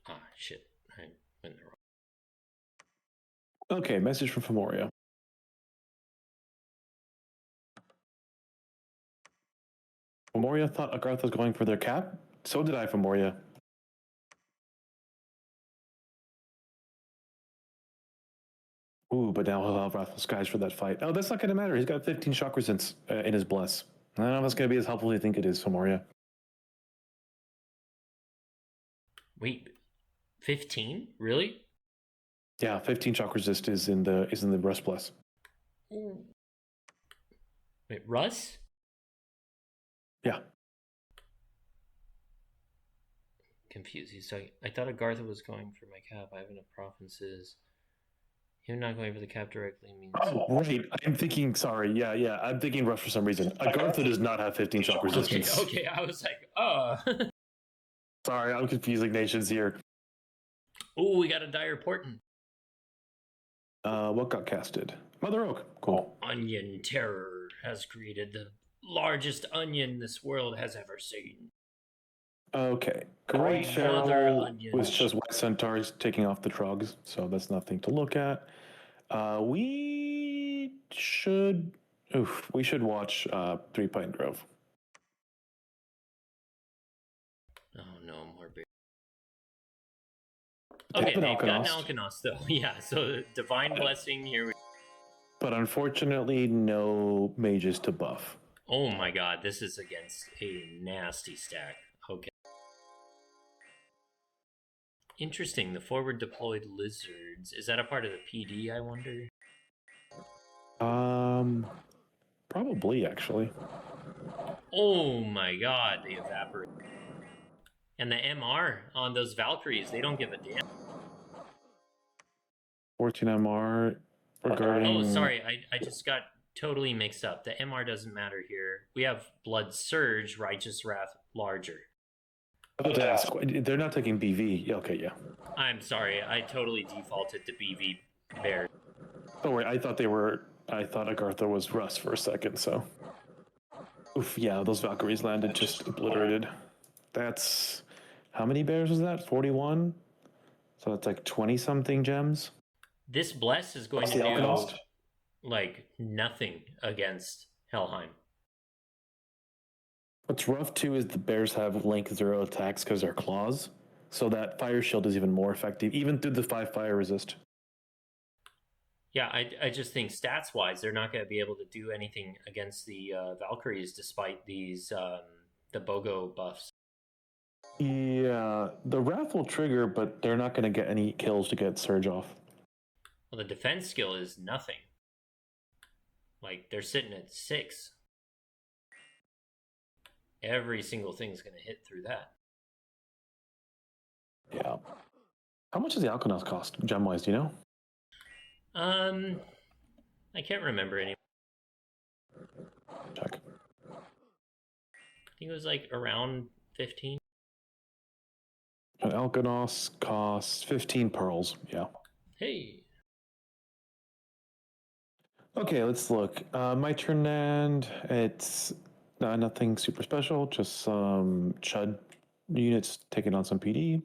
Ah, shit. I went the wrong. Okay, message from Femoria. Femoria thought Agartha was going for their cap. So did I, Femoria. Ooh, but now he'll have Wrathful Skies for that fight. Oh, that's not going to matter. He's got 15 shock resistance in his bless. I don't know if it's going to be as helpful as you think it is, Femoria. Wait, 15? Really? Yeah, 15 shock resist is in the Russ bless. Ooh. Wait, Russ? Yeah. Confused. He's talking. I thought Agartha was going for my cap. I have enough provinces. Him not going for the cap directly means. Oh, right. I'm thinking, sorry. Yeah. I'm thinking Russ for some reason. Agartha does not have 15 shock resistance. Okay. I was like, Sorry, I'm confusing nations here. Oh, we got a dire portent. What got casted? Mother Oak. Cool. Onion Terror has created the largest onion this world has ever seen. Okay. Great Feral was just White Centaurs taking off the Trogs, so that's nothing to look at. We should watch Three Pine Grove. Oh no, more bears. Okay, an they've got an Alkanost, Alkanos though. Yeah, so Divine Blessing here. but unfortunately, no mages to buff. Oh my god, this is against a nasty stack. Okay. Interesting, the forward deployed lizards. Is that a part of the PD, I wonder? Probably actually. Oh my god, they evaporate. And the MR on those Valkyries, they don't give a damn. 14 MR regarding. Oh, sorry, I just got totally mixed up. The MR doesn't matter here. We have Blood Surge, Righteous Wrath, larger. I was about to ask, they're not taking BV. Yeah, okay, yeah. I'm sorry, I totally defaulted to BV Bear. Don't worry, I thought Agartha was Russ for a second, so. Oof, yeah, those Valkyries landed just obliterated. That's. How many bears was that? 41? So that's like 20 something gems. This Bless is going Plus to the do Alkanost? like nothing against Helheim. What's rough too is the bears have length 0 attacks because they're claws. So that fire shield is even more effective, even through the 5 fire resist. Yeah, I just think stats wise, they're not going to be able to do anything against the Valkyries despite these the BOGO buffs. Yeah, the Wrath will trigger, but they're not going to get any kills to get Surge off. Well, the defense skill is nothing. Like, they're sitting at 6. Every single thing's going to hit through that. Yeah. How much does the Alkanos cost, gem-wise, do you know? I can't remember any. Check. I think it was like around 15. An Alkanos costs 15 pearls, yeah. Hey. Okay, let's look. My turn and it's nothing super special, just some Chud units taking on some PD.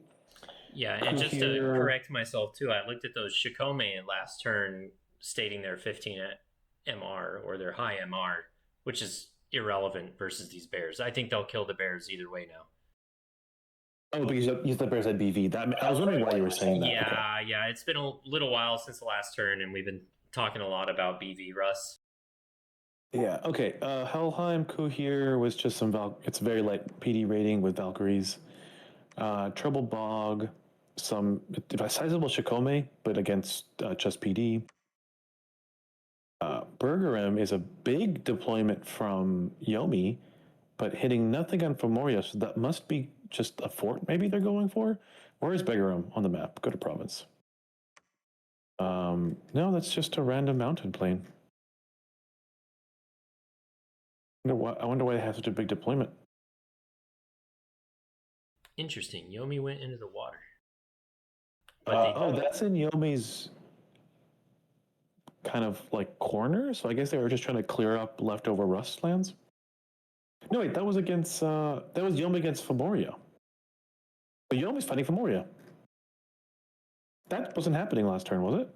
Yeah, and just to correct myself too, I looked at those Shikome last turn stating they're 15 at MR or their high MR, which is irrelevant versus these bears. I think they'll kill the bears either way now. Oh, because you thought bears had BV. I was wondering why you were saying that. Yeah, okay. Yeah, it's been a little while since the last turn, and we've been talking a lot about BV, Russ. Yeah, okay. Helheim Kuhir was just it's very light PD rating with Valkyries. Trouble Bog, some sizable Shikome, but against just PD. Bergerim is a big deployment from Yomi, but hitting nothing on Femoria, so that must be just a fort maybe they're going for? Where is Bergerim on the map? Go to province. No, that's just a random mountain plain. I wonder why they have such a big deployment. Interesting. Yomi went into the water. But that's in Yomi's kind of like corner, so I guess they were just trying to clear up leftover rust lands. No, wait, that was Yomi against Femoria. But Yomi's fighting Femoria. That wasn't happening last turn, was it?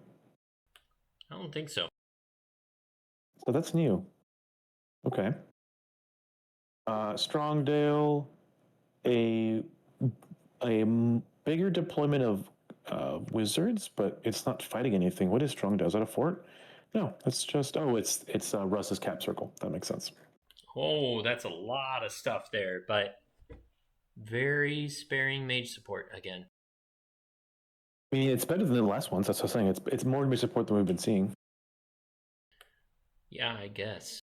I don't think so. So that's new. Okay. Strongdale, a bigger deployment of wizards, but it's not fighting anything. What is Strongdale? Is that a fort? No, it's just it's Russ's cap circle. That makes sense. Oh, that's a lot of stuff there, but very sparing mage support again. I mean, it's better than the last ones. That's what I'm saying. It's more mage support than we've been seeing. Yeah, I guess.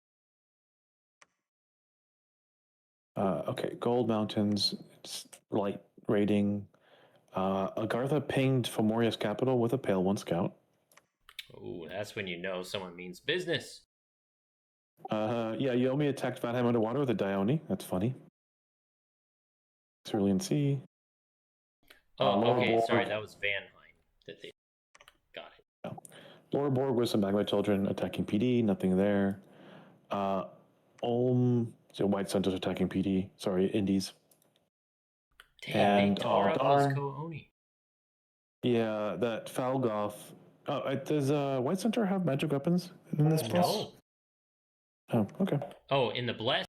Okay, Gold Mountains, it's light rating. Agartha pinged Fomoria's capital with a Pale One Scout. Oh, that's when you know someone means business. Yeah, Yomi attacked Vatheim underwater with a Dione. That's funny. Cerulean Sea. Oh, okay, sorry, that was Vanheim that they got it. Yeah. Laura Borg with some Magma Children attacking PD, nothing there. Ulm, so White Centers attacking PD. Sorry, Indies. Dang, and, they tore up those Ko-Oni. Yeah, that Falgoth. Oh, does White Center have magic weapons in this plus? No. Oh, okay. Oh, in the Bless.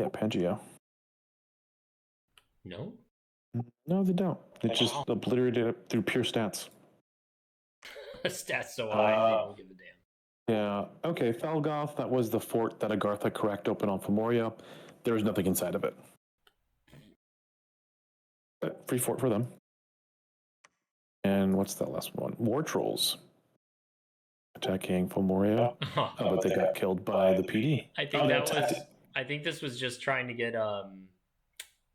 Yeah, Pangea. No? No, they don't. It just obliterated it through pure stats. Stats so high, they don't give a damn. Yeah. Okay, Falgoth, that was the fort that Agartha cracked open on Femoria. There was nothing inside of it. But free fort for them. And what's that last one? War Trolls. Attacking Femoria. Oh, but they got killed by the PD. I think that was. I think this was just trying to get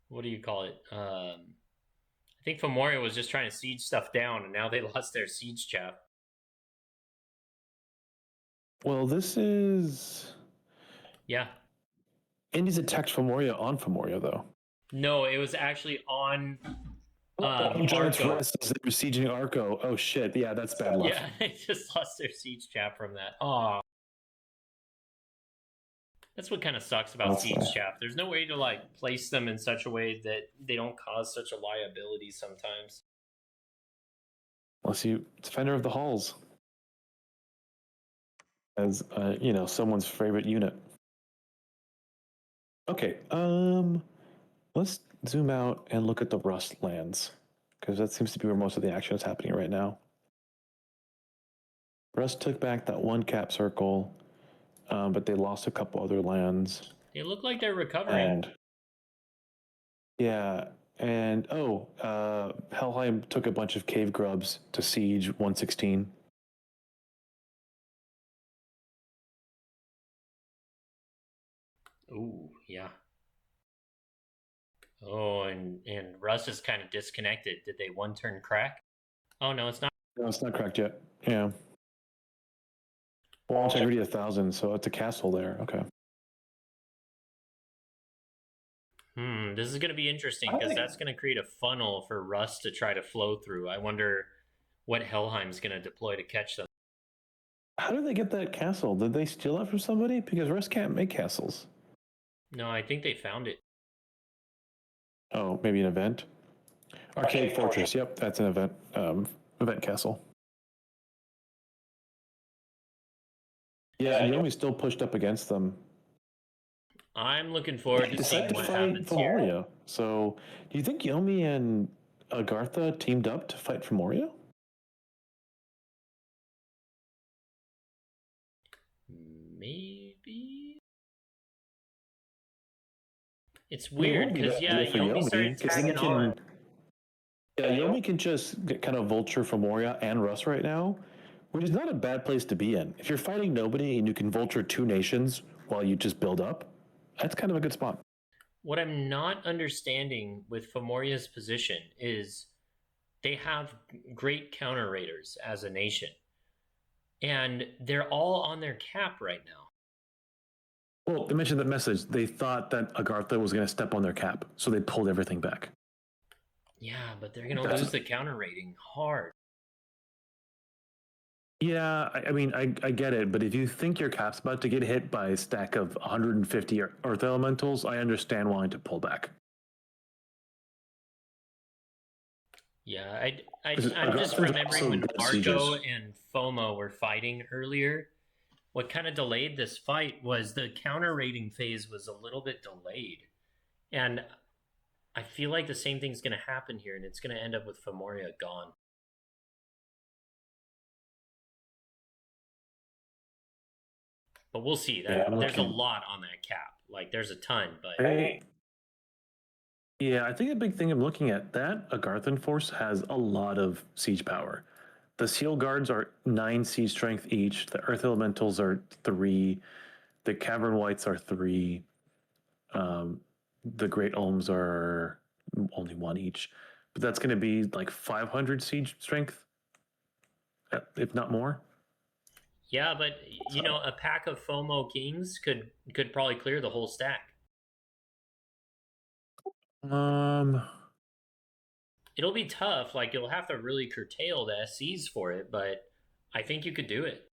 what do you call it? I think Femoria was just trying to siege stuff down, and now they lost their siege chaff. Well, this is. Yeah. Indies attacked Femoria on Femoria, though. No, it was actually on. Giants Arco. Rest as they were sieging Arco. Oh shit! Yeah, that's bad luck. Yeah, they just lost their siege chaff from that. Oh. That's what kind of sucks about siege chaff. There's no way to like place them in such a way that they don't cause such a liability sometimes. Unless you defender of the halls, as you know, someone's favorite unit. Okay, let's zoom out and look at the Rust lands, because that seems to be where most of the action is happening right now. Rust took back that one cap circle, but they lost a couple other lands. They look like they're recovering. And yeah, and Helheim took a bunch of cave grubs to siege 116. Ooh, yeah. Oh, and Russ is kind of disconnected. Did they one turn crack? Oh no, it's not. No, it's not cracked yet. Yeah. Wall integrity 1,000, so it's a castle there. Okay. This is going to be interesting because that's going to create a funnel for Russ to try to flow through. I wonder what Helheim's going to deploy to catch them. How did they get that castle? Did they steal it from somebody? Because Russ can't make castles. No, I think they found it. Oh, maybe an event? Arcade Fortress. Yep, that's an event. Event castle. Yeah, and Yomi's still pushed up against them. I'm looking forward to seeing what happens Femoria. here. So, do you think Yomi and Agartha teamed up to fight Femoria? Maybe. It's weird because Yomi started tagging on. Yeah, Yomi can just kind of vulture Femoria and Russ right now, which is not a bad place to be in. If you're fighting nobody and you can vulture two nations while you just build up, that's kind of a good spot. What I'm not understanding with Femoria's position is they have great counter raiders as a nation, and they're all on their cap right now. Well, they mentioned that message. They thought that Agartha was going to step on their cap, so they pulled everything back. Yeah, but they're going to lose the counter rating hard. Yeah, I mean, I get it, but if you think your cap's about to get hit by a stack of 150 Earth Elementals, I understand wanting to pull back. Yeah, I'm just remembering when Arco and FOMO were fighting earlier. What kind of delayed this fight was the counter rating phase was a little bit delayed. And I feel like the same thing's going to happen here, and it's going to end up with Femoria gone. But we'll see. There's a lot on that cap. Like, there's a ton, but... Yeah, I think the big thing I'm looking at, that Agarthan force has a lot of siege power. The Seal Guards are 9 siege strength each. The Earth Elementals are 3. The Cavern Whites are 3. The Great Olms are only 1 each. But that's going to be like 500 siege strength, if not more. Yeah, but you know, a pack of FOMO Kings could probably clear the whole stack. It'll be tough. Like, you'll have to really curtail the SCs for it, but I think you could do it.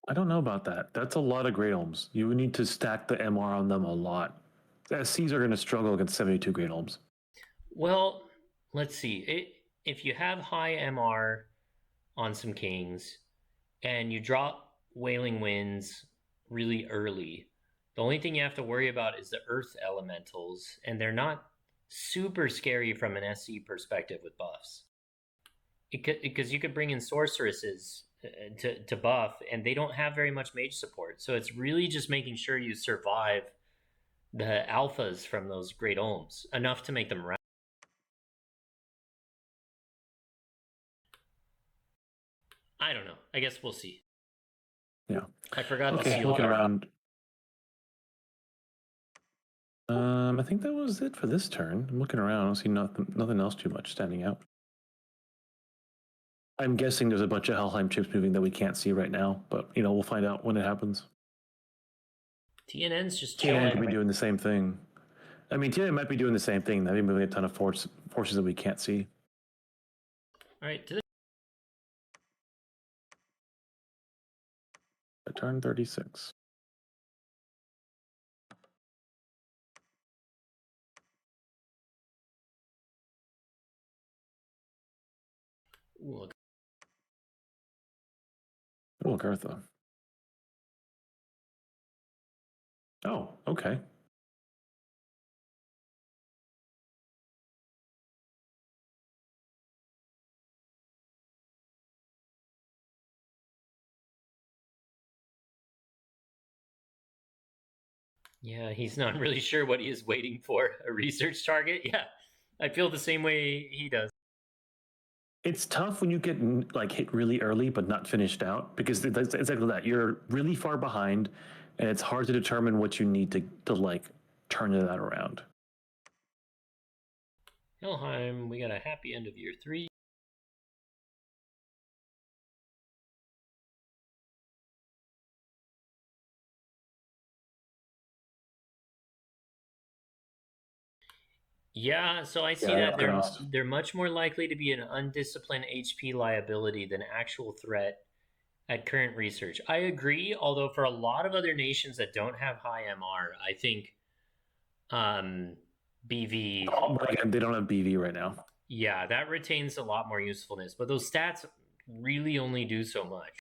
I don't know about that. That's a lot of Great Olms. You would need to stack the MR on them a lot. The SCs are going to struggle against 72 Great Olms. Well, let's see. If you have high MR on some Kings, and you drop Wailing Winds really early. The only thing you have to worry about is the Earth Elementals, and they're not super scary from an SC perspective with buffs. Because you could bring in sorceresses to buff, and they don't have very much mage support. So it's really just making sure you survive the alphas from those great ohms enough to make them round. I don't know. I guess we'll see. Yeah. I forgot the Okay, seal looking card. around. I think that was it for this turn. I'm looking around. I don't see nothing else too much standing out. I'm guessing there's a bunch of Helheim chips moving that we can't see right now, but we'll find out when it happens. TNN's just TNN chilling. could be doing the same thing. I mean, TNN might be doing the same thing. They'd be moving a ton of forces that we can't see. All right, to the Turn 36. look. Oh, Gartha. Oh, okay. Yeah, he's not really sure what he is waiting for. A research target? Yeah, I feel the same way he does. It's tough when you get hit really early but not finished out, because it's exactly that. You're really far behind, and it's hard to determine what you need to turn that around. Helheim, we got a happy end of year 3. Yeah, so I see that they're much more likely to be an undisciplined HP liability than actual threat at current research. I agree, although for a lot of other nations that don't have high MR, I think BV. But again, they don't have BV right now. Yeah, that retains a lot more usefulness, but those stats really only do so much.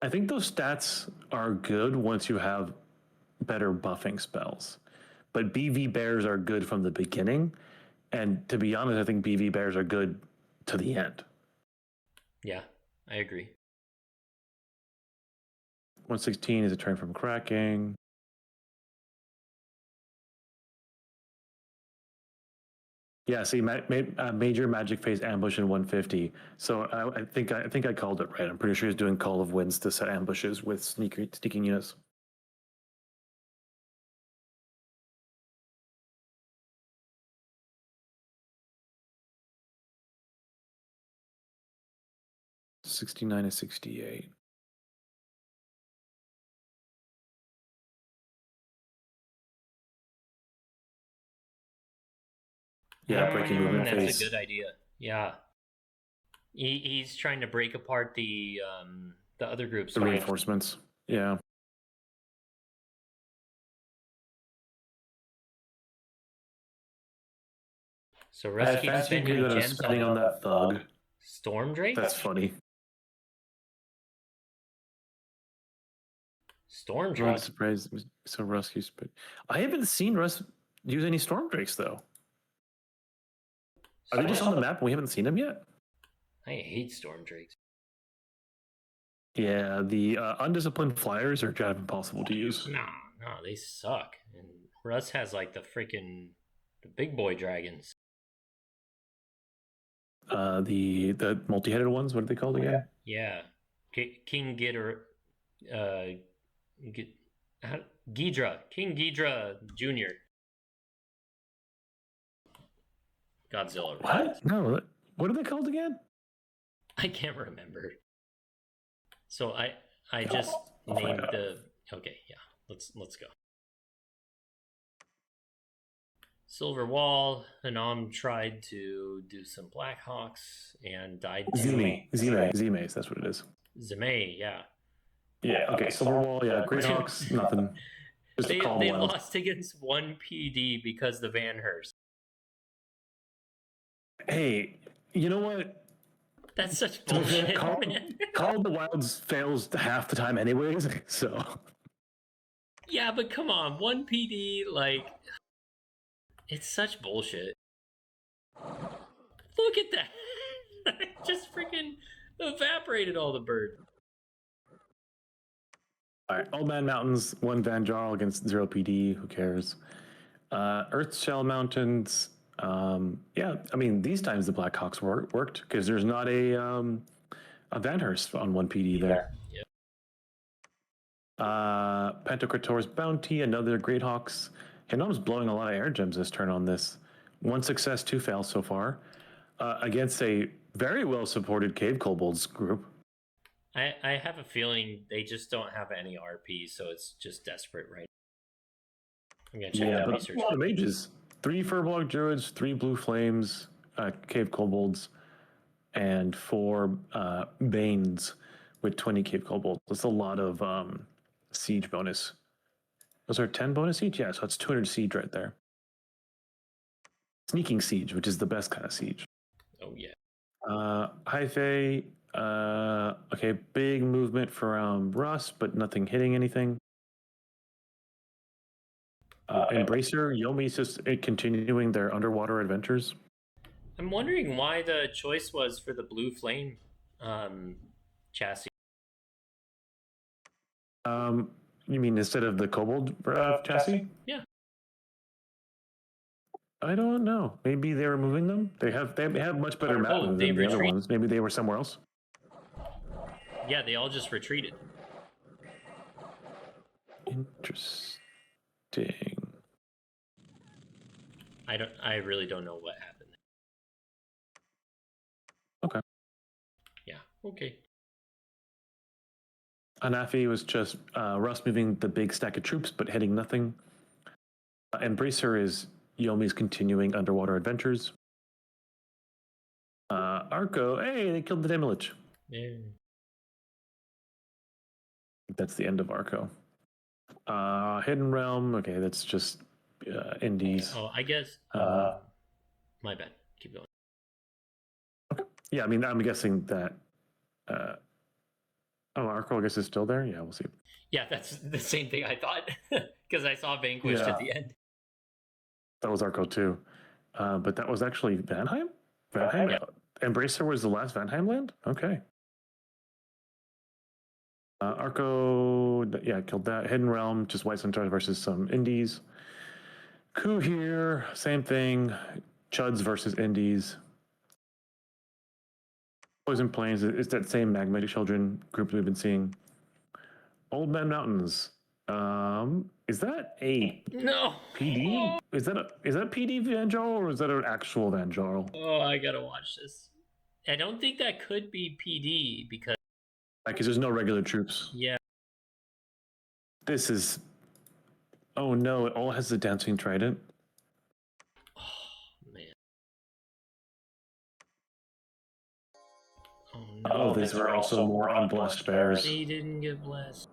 I think those stats are good once you have better buffing spells. But BV bears are good from the beginning. And to be honest, I think BV bears are good to the end. Yeah, I agree. 116 is a turn from cracking. Yeah, see, major magic phase ambush in 150. So I think I called it right. I'm pretty sure he's doing Call of Winds to set ambushes with sneaking units. $69 to $68. Yeah, breaking movement That's phase. a good idea. Yeah, he's trying to break apart the other groups. The reinforcements. Yeah. So Russ keeps spending gems on that thug. Storm Drake? That's funny. Storm I'm Drake. surprised. So Russ used, but I haven't seen Russ use any Storm Drakes though. Are they just on the map and we haven't seen them yet? I hate Storm Drakes. Yeah, the undisciplined flyers are kind of impossible to use. No, they suck. And Russ has like the big boy dragons. The multi-headed ones. What are they called again? Yeah, King Ghidorah, Ghidra, King Ghidra Jr. Godzilla. What? No, what are they called again? I can't remember. So I just named the. Okay, yeah. Let's go. Silver Wall. Hanam tried to do some Blackhawks and died. Z-Maze, that's what it is. Zeme, yeah. Yeah, okay, Silver Wall, yeah, Greyhawks, nothing. Just they lost against 1 PD because the Van Hurst. Hey, you know what? That's such To be fair, bullshit, Call, man. Call of the Wilds fails half the time anyways, so... Yeah, but come on, 1 PD, like, it's such bullshit. Look at that. Just freaking evaporated all the bird. All right, Old Man Mountains, 1 Van Jarl against 0 PD, who cares? Earthshell Mountains, yeah, I mean, these times the Blackhawks worked because there's not a Vanhurst on 1 PD there. Yeah. Pantocrator's Bounty, another Greathawks. Hinnom's blowing a lot of air gems this turn on this. 1 success, 2 fails so far. Against a very well supported Cave Kobolds group. I have a feeling they just don't have any RP, so it's just desperate, right? I'm gonna check that research. The mages, 3 Furbolg Druids, 3 Blue Flames, Cave Kobolds, and 4 Banes with 20 Cave Kobolds. That's a lot of siege bonus. Those are 10 bonus siege? Yeah, so that's 200 siege right there. Sneaking siege, which is the best kind of siege. Oh, yeah. High Fae, okay, big movement for Russ, but nothing hitting anything. Embracer, Yomi's just continuing their underwater adventures. I'm wondering why the choice was for the Blue Flame chassis. You mean instead of the Kobold chassis? Yeah. I don't know. Maybe they were moving them. They have much better map than the other ones. Maybe they were somewhere else. Yeah, they all just retreated. Interesting. I really don't know what happened. Okay. Yeah. Okay. Anafi was just Russ moving the big stack of troops, but hitting nothing. Embracer is Yomi's continuing underwater adventures. Arco, hey, they killed the Demilich. Yeah. That's the end of Arco. Hidden Realm, okay, that's just indies. Oh, I guess. My bad. Keep going. Okay. Yeah, I mean, I'm guessing that. Arco, I guess, is still there. Yeah, we'll see. Yeah, that's the same thing I thought because I saw Vanquished at the end. That was Arco too, but that was actually Vanheim. Vanheim. Yeah. Embracer was the last Vanheim land. Okay. Arco, yeah, killed that. Hidden Realm, just White Centaurs versus some indies. Coup here, same thing. Chuds versus indies. Poison Plains is that same Magma Children group we've been seeing. Old Man Mountains. Is that a PD? Oh. Is that PD Van Jarl or is that an actual Van Jarl? Oh, I gotta watch this. I don't think that could be PD because there's no regular troops. Yeah. This is. Oh no! It all has the dancing trident. Oh man. Oh no! Oh, these were also more unblessed bears. They didn't get blessed.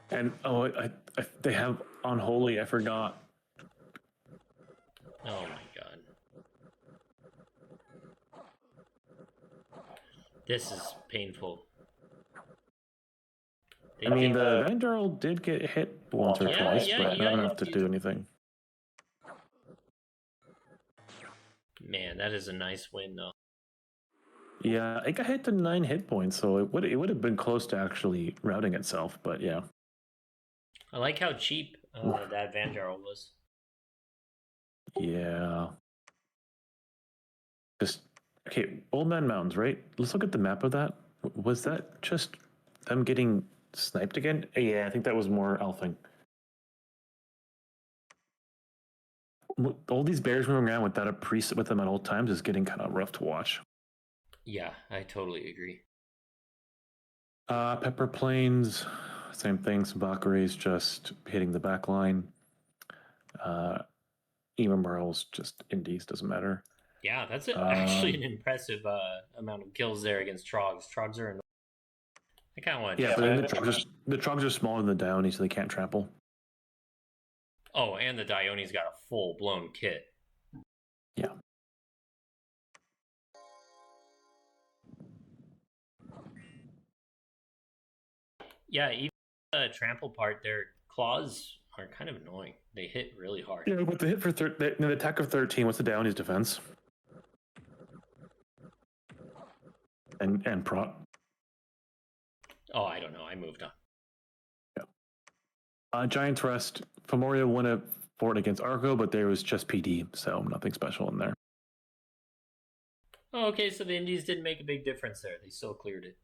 And they have Unholy. I forgot. Oh my god. This is painful. I mean, the Van Jarl did get hit once or twice, but not enough to do anything. Man, that is a nice win, though. Yeah, it got hit to 9 hit points, so it would have been close to actually routing itself, but yeah. I like how cheap that Van Jarl was. Yeah. Just okay, Old Man Mountains, right? Let's look at the map of that. Was that just them getting sniped again? Yeah, I think that was more elfing. All these bears moving around without a priest with them at all times is getting kind of rough to watch. Yeah, I totally agree. Pepper Plains, same thing. Some Valkyries just hitting the back line. Ema Merle's just indies, doesn't matter. Yeah, that's actually an impressive amount of kills there against Trogs. Trogs are in. I kind of want to. Yeah, but the Trogs are smaller than the Dione, so they can't trample. Oh, and the Dione's got a full-blown kit. Yeah. Yeah, even the trample part, their claws are kind of annoying. They hit really hard. Yeah, but the hit for the attack of 13, what's the down? His defense. And prop. Oh, I don't know. I moved on. Yeah. Giant Thrust. Femoria won a fort against Arco, but there was just PD, so nothing special in there. Oh, okay, so the Indies didn't make a big difference there. They still cleared it.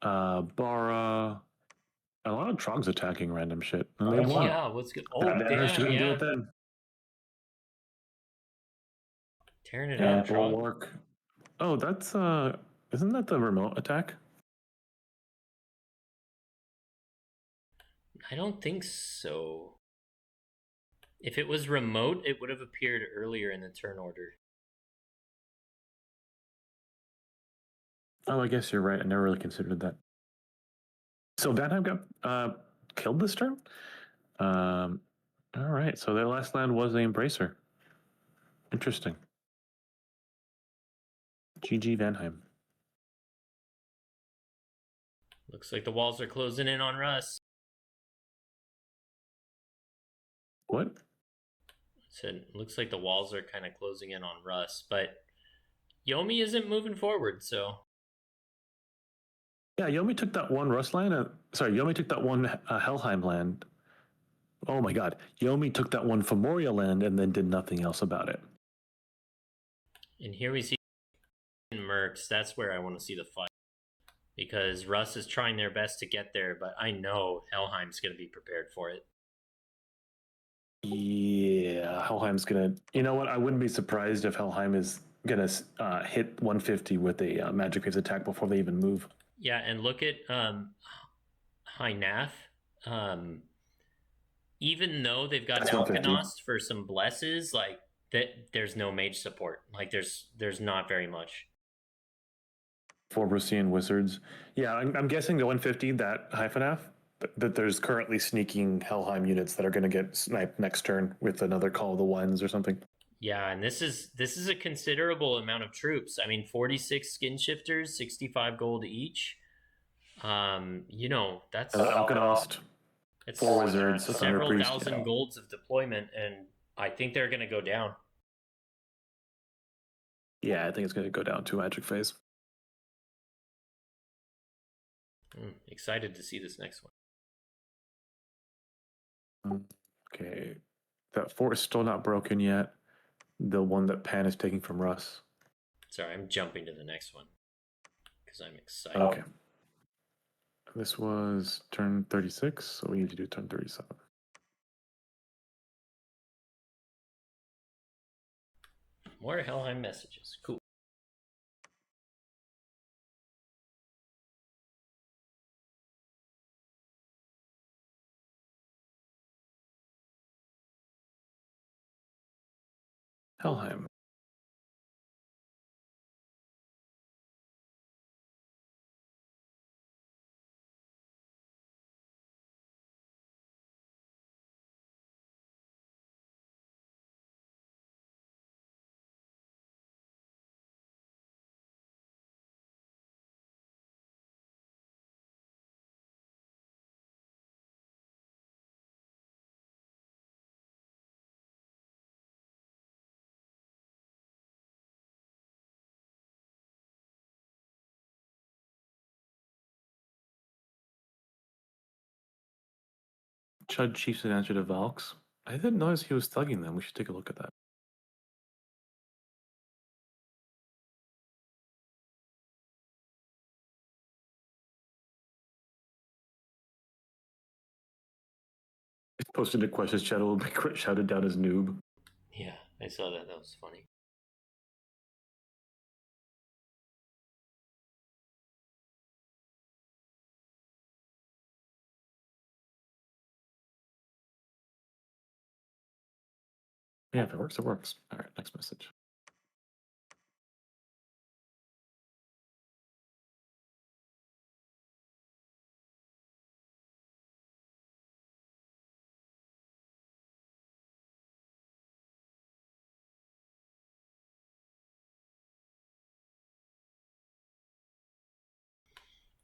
Bara. A lot of Trogs attacking random shit. And they won. Yeah, what's good? Oh, damn, Shouldn't do yeah. it then. Tearing it And up, Trog. Bulwark. Oh, that's isn't that the remote attack? I don't think so. If it was remote, it would have appeared earlier in the turn order. Oh, I guess you're right. I never really considered that. So Vanheim got killed this turn? All right. So their last land was the Embracer. Interesting. GG Vanheim. Looks like the walls are closing in on Russ. What? Said looks like the walls are kind of closing in on Russ, but Yomi isn't moving forward, so Yeah, Yomi took that one Rust land. Yomi took that one Helheim land. Oh my god. Yomi took that one Femoria land and then did nothing else about it. and here we see Mercs. That's where I want to see the fight. Because Russ is trying their best to get there, but I know Helheim's going to be prepared for it. Yeah, Helheim's gonna. You know what? I wouldn't be surprised if Helheim is gonna hit 150 with a Magic Waves attack before they even move. Yeah, and look at Hynath. Even though they've got That's 150. Alkanost for some blesses, like that, there's no mage support. Like there's not very much. For Brucean Wizards. Yeah, I'm guessing the 150 that Hyphenaf, that there's currently sneaking Helheim units that are going to get sniped next turn with another Call of the Winds or something. Yeah, and this is a considerable amount of troops. I mean, 46 skin shifters, 65 gold each. You know, that's Alkanost, it's 4 Wizards, several Priest, thousand golds of deployment, and I think they're going to go down. Yeah, I think it's going to go down to Magic Phase. Excited to see this next one. Okay, that fort is still not broken yet. The one that Pan is taking from Russ. Sorry, I'm jumping to the next one because I'm excited. Okay. This was turn 36, so we need to do turn 37. More Helheim messages. Cool. Helheim. Chud Chiefs in answer to Valks. I didn't notice he was thugging them. We should take a look at that. He posted a questions chat will be shouted down as noob. Yeah, I saw that. That was funny. Yeah, if it works, it works. All right, next message.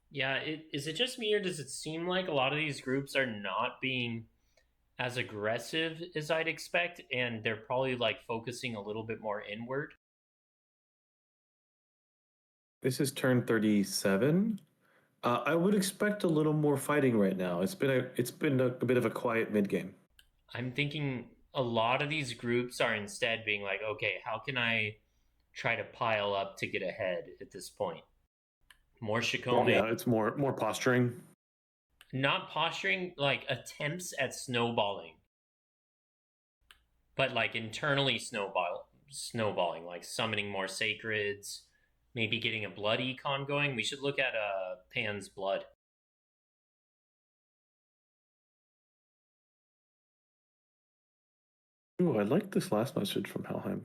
Yeah, is it just me or does it seem like a lot of these groups are not being as aggressive as I'd expect, and they're probably like focusing a little bit more inward? This is turn 37. I would expect a little more fighting right now. It's been a bit of a quiet mid game. I'm thinking a lot of these groups are instead being like, okay, how can I try to pile up to get ahead at this point? More Shikome, Yeah, it's more posturing. not posturing, like attempts at snowballing, but like internally snowballing, like summoning more sacreds, maybe getting a blood econ going. We should look at Pan's blood. Ooh, I like this last message from Helheim.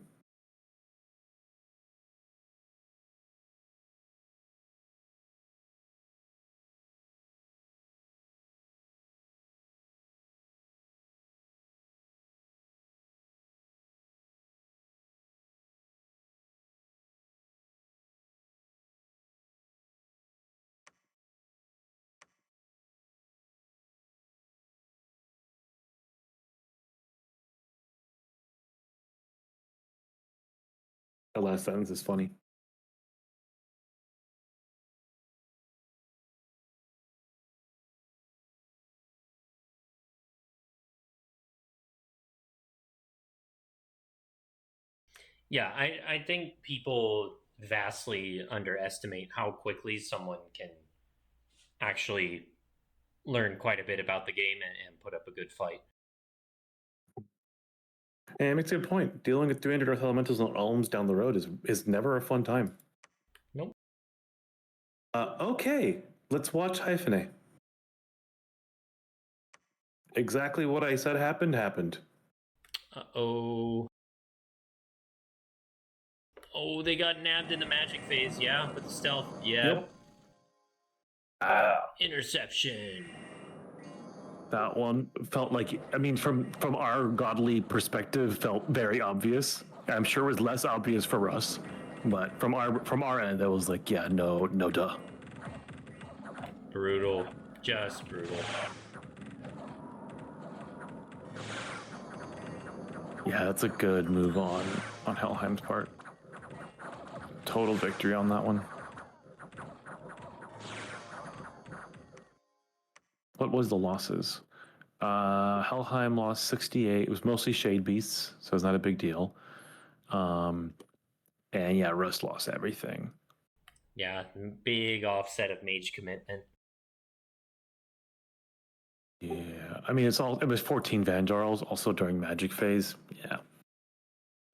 The last sentence is funny. Yeah, I think people vastly underestimate how quickly someone can actually learn quite a bit about the game and put up a good fight. And it makes a good point. Dealing with 300 Earth Elementals and Alms down the road is never a fun time. Nope. Okay, let's watch Hyphenate. Exactly what I said happened. Uh-oh. Oh, they got nabbed in the magic phase, yeah, with the stealth. Yeah. Yep. Ah. Interception. That one felt like, I mean, from our godly perspective, felt very obvious. I'm sure it was less obvious for us, but from our end, that was like, yeah, no, duh. Brutal. Just brutal. Yeah, that's a good move on Helheim's part. Total victory on that one. What was the losses? Helheim lost 68. It was mostly Shade Beasts, so it's not a big deal. And yeah, Rust lost everything. Yeah, big offset of mage commitment. Yeah, I mean, it was 14 Vandarls also during Magic phase. Yeah,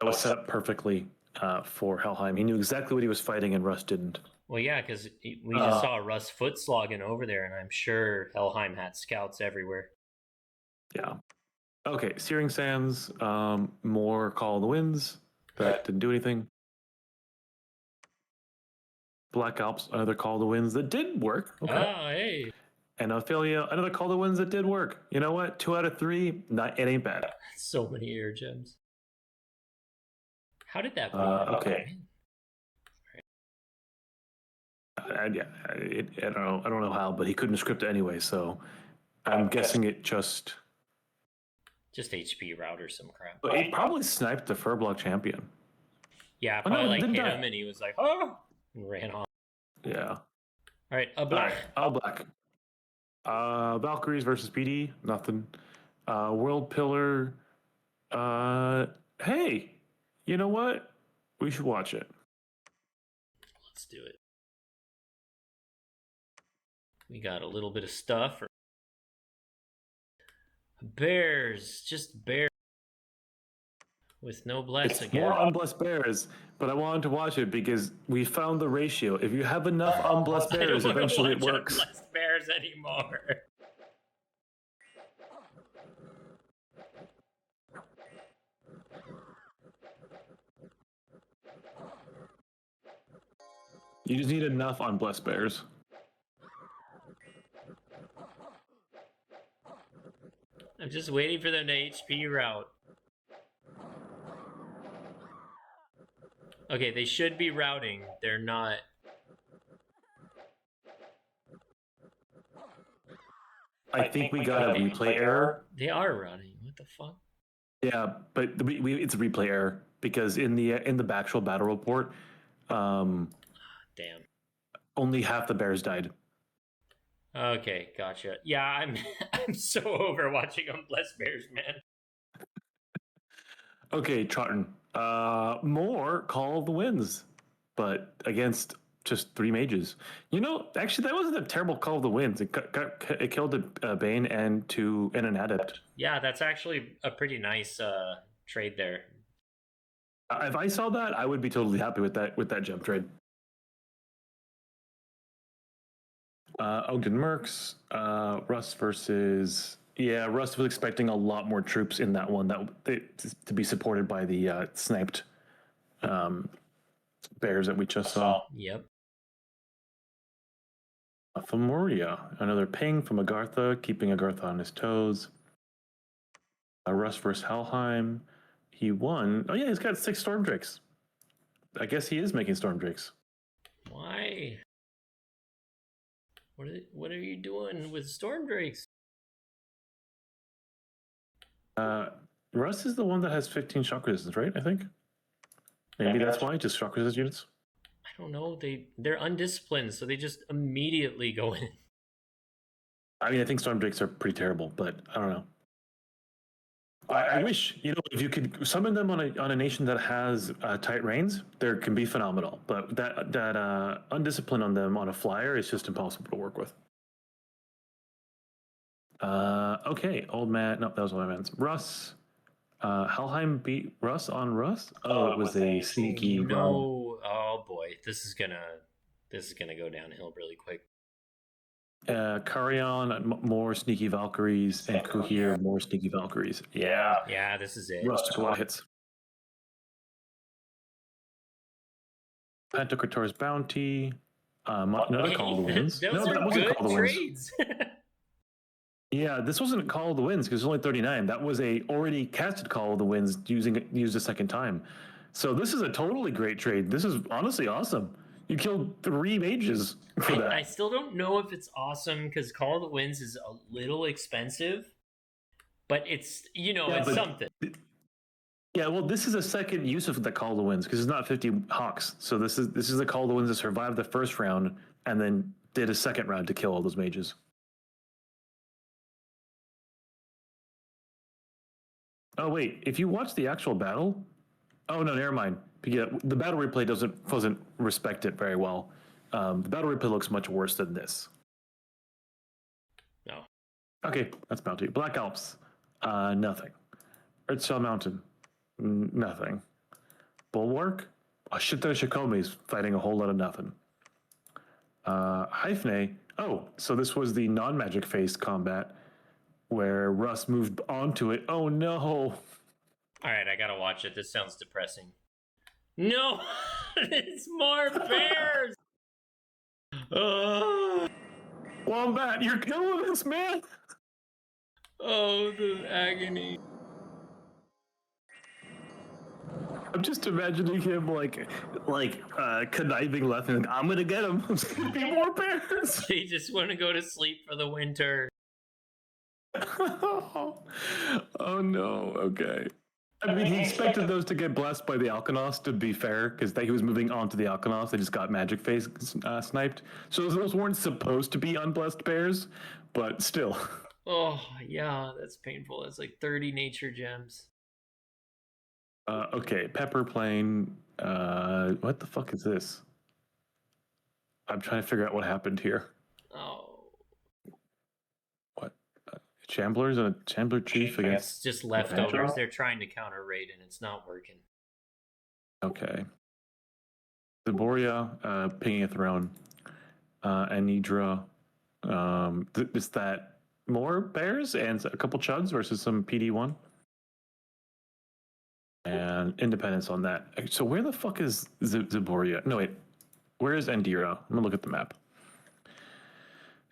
that was set up perfectly for Helheim. He knew exactly what he was fighting, and Rust didn't. Well, yeah, because we just saw Russ foot slogging over there, and I'm sure Helheim had scouts everywhere. Yeah. Okay, Searing Sands, more Call of the Winds. That didn't do anything. Black Alps, another Call of the Winds that did work. Okay. Ah, hey. And Ophelia, another Call of the Winds that did work. You know what? 2 out of 3, it ain't bad. So many air gems. How did that bleed? Okay. Yeah, I don't know how, but he couldn't script it anyway, so I'm guessing it just HP route or some crap. But he probably sniped the Furblock champion. Yeah, Oh, no, probably he like didn't hit die. him and he was like, oh, and ran off. Yeah. All right, a All black. right, all black. Valkyries versus PD, nothing. World Pillar. Hey, you know what? We should watch it. Let's do it. We got a little bit of stuff. Bears, just bears. With no bless It's again. more unblessed bears, but I wanted to watch it because we found the ratio. If you have enough unblessed bears, eventually it works. Unblessed bears anymore. You just need enough unblessed bears. I'm just waiting for them to HP route. Okay, they should be routing. They're not. I think we got a replay error. They are running. What the fuck? Yeah, but it's a replay error because in the actual battle report, Damn. only half the bears died. Okay, gotcha. Yeah, I'm I'm so over watching Unblessed Bears, man. Okay, Trotton. More Call of the Winds, but against just 3 mages. You know, actually, that wasn't a terrible Call of the Winds. It killed a Bane and an Adept. Yeah, that's actually a pretty nice trade there. If I saw that, I would be totally happy with that gem trade. Ogden Mercs, Rust versus. Yeah, Rust was expecting a lot more troops in that one to be supported by the sniped bears that we just saw. Yep. Femoria, another ping from Agartha, keeping Agartha on his toes. Rust versus Helheim. He won. Oh, yeah, he's got 6 Storm Drakes. I guess he is making Storm Drakes. Why? What are you doing with Storm Drakes? Rust is the one that has 15 shock resistance, right? I think. Maybe that's why, just shock resistance units. I don't know. They're undisciplined, so they just immediately go in. I mean, I think Storm Drakes are pretty terrible, but I don't know. I wish, if you could summon them on a nation that has tight reins, there can be phenomenal. But that undisciplined on them on a flyer is just impossible to work with. Okay, old man. No, that was old man's. Russ. Helheim beat Russ on Russ. Oh, it was a sneaky. No. Oh boy, this is gonna go downhill really quick. Carrion, more sneaky Valkyries, and Kuhir, more sneaky Valkyries. Yeah. Yeah, this is it. Russ took a lot of hits. Pantocrator's Bounty. Another Call of the Winds. Those No, are that wasn't good Call of the Winds. trades. Yeah, this wasn't Call of the Winds because it's only 39. That was a already casted Call of the Winds used a second time. So this is a totally great trade. This is honestly awesome. You killed 3 mages for that. I still don't know if it's awesome because Call of the Winds is a little expensive, but it's it's something. Yeah, well, this is a second use of the Call of the Winds because it's not 50 Hawks. So this is the Call of the Winds that survived the first round and then did a second round to kill all those mages. Oh wait, if you watch the actual battle, oh no, never mind. Yeah, the battle replay doesn't respect it very well. The battle replay looks much worse than this. No. Okay, that's Bounty. Black Alps, nothing. Earthshell Mountain, nothing. Bulwark, a shit ton of Shikomis fighting a whole lot of nothing. Hyphne, oh, so this was the non-magic phase combat where Russ moved onto it. Oh no. All right, I gotta watch it. This sounds depressing. No, it's more bears. Wombat, you're killing us, man. Oh, the agony. I'm just imagining him conniving left and I'm gonna get him. There's gonna be more bears. They just want to go to sleep for the winter. Oh no. Okay. I mean, he expected those to get blessed by the Alkanos, to be fair, because he was moving on to the Alkanos. They just got magic phase sniped. So those weren't supposed to be unblessed bears, but still. Oh, yeah, that's painful. That's like 30 nature gems. Okay, Pepper Plane. What the fuck is this? I'm trying to figure out what happened here. Oh. What? Chamblers and a Chambler Chief against... It's just leftovers. They're trying to counter raid and it's not working. Okay. Zaboria, pinging a throne. Anidra. Is that more bears and a couple chuds versus some PD1? And Independence on that. So where the fuck is Zaboria? No, wait. Where is Andira? I'm gonna look at the map.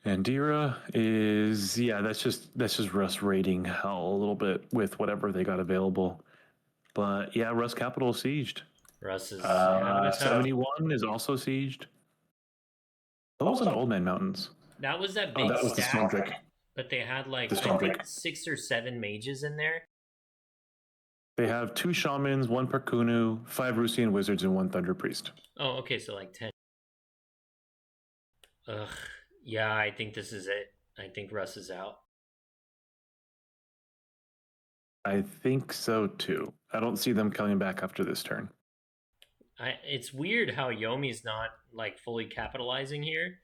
Andira is, yeah, that's just Russ raiding hell a little bit with whatever they got available. But yeah, Russ Capital is sieged. Russ is 71 is also sieged. Those are the Old Man Mountains. That was that big that was the stack. Storm Drake. But they had like The I think Stormdrake. 6 or 7 mages in there. They have 2 shamans, 1 Perkunu, 5 Rusian wizards, and 1 thunder priest. Oh, okay, so like 10. Ugh. Yeah, I think this is it. I think Russ is out. I think so too. I don't see them coming back after this turn. It's weird how Yomi's not like fully capitalizing here.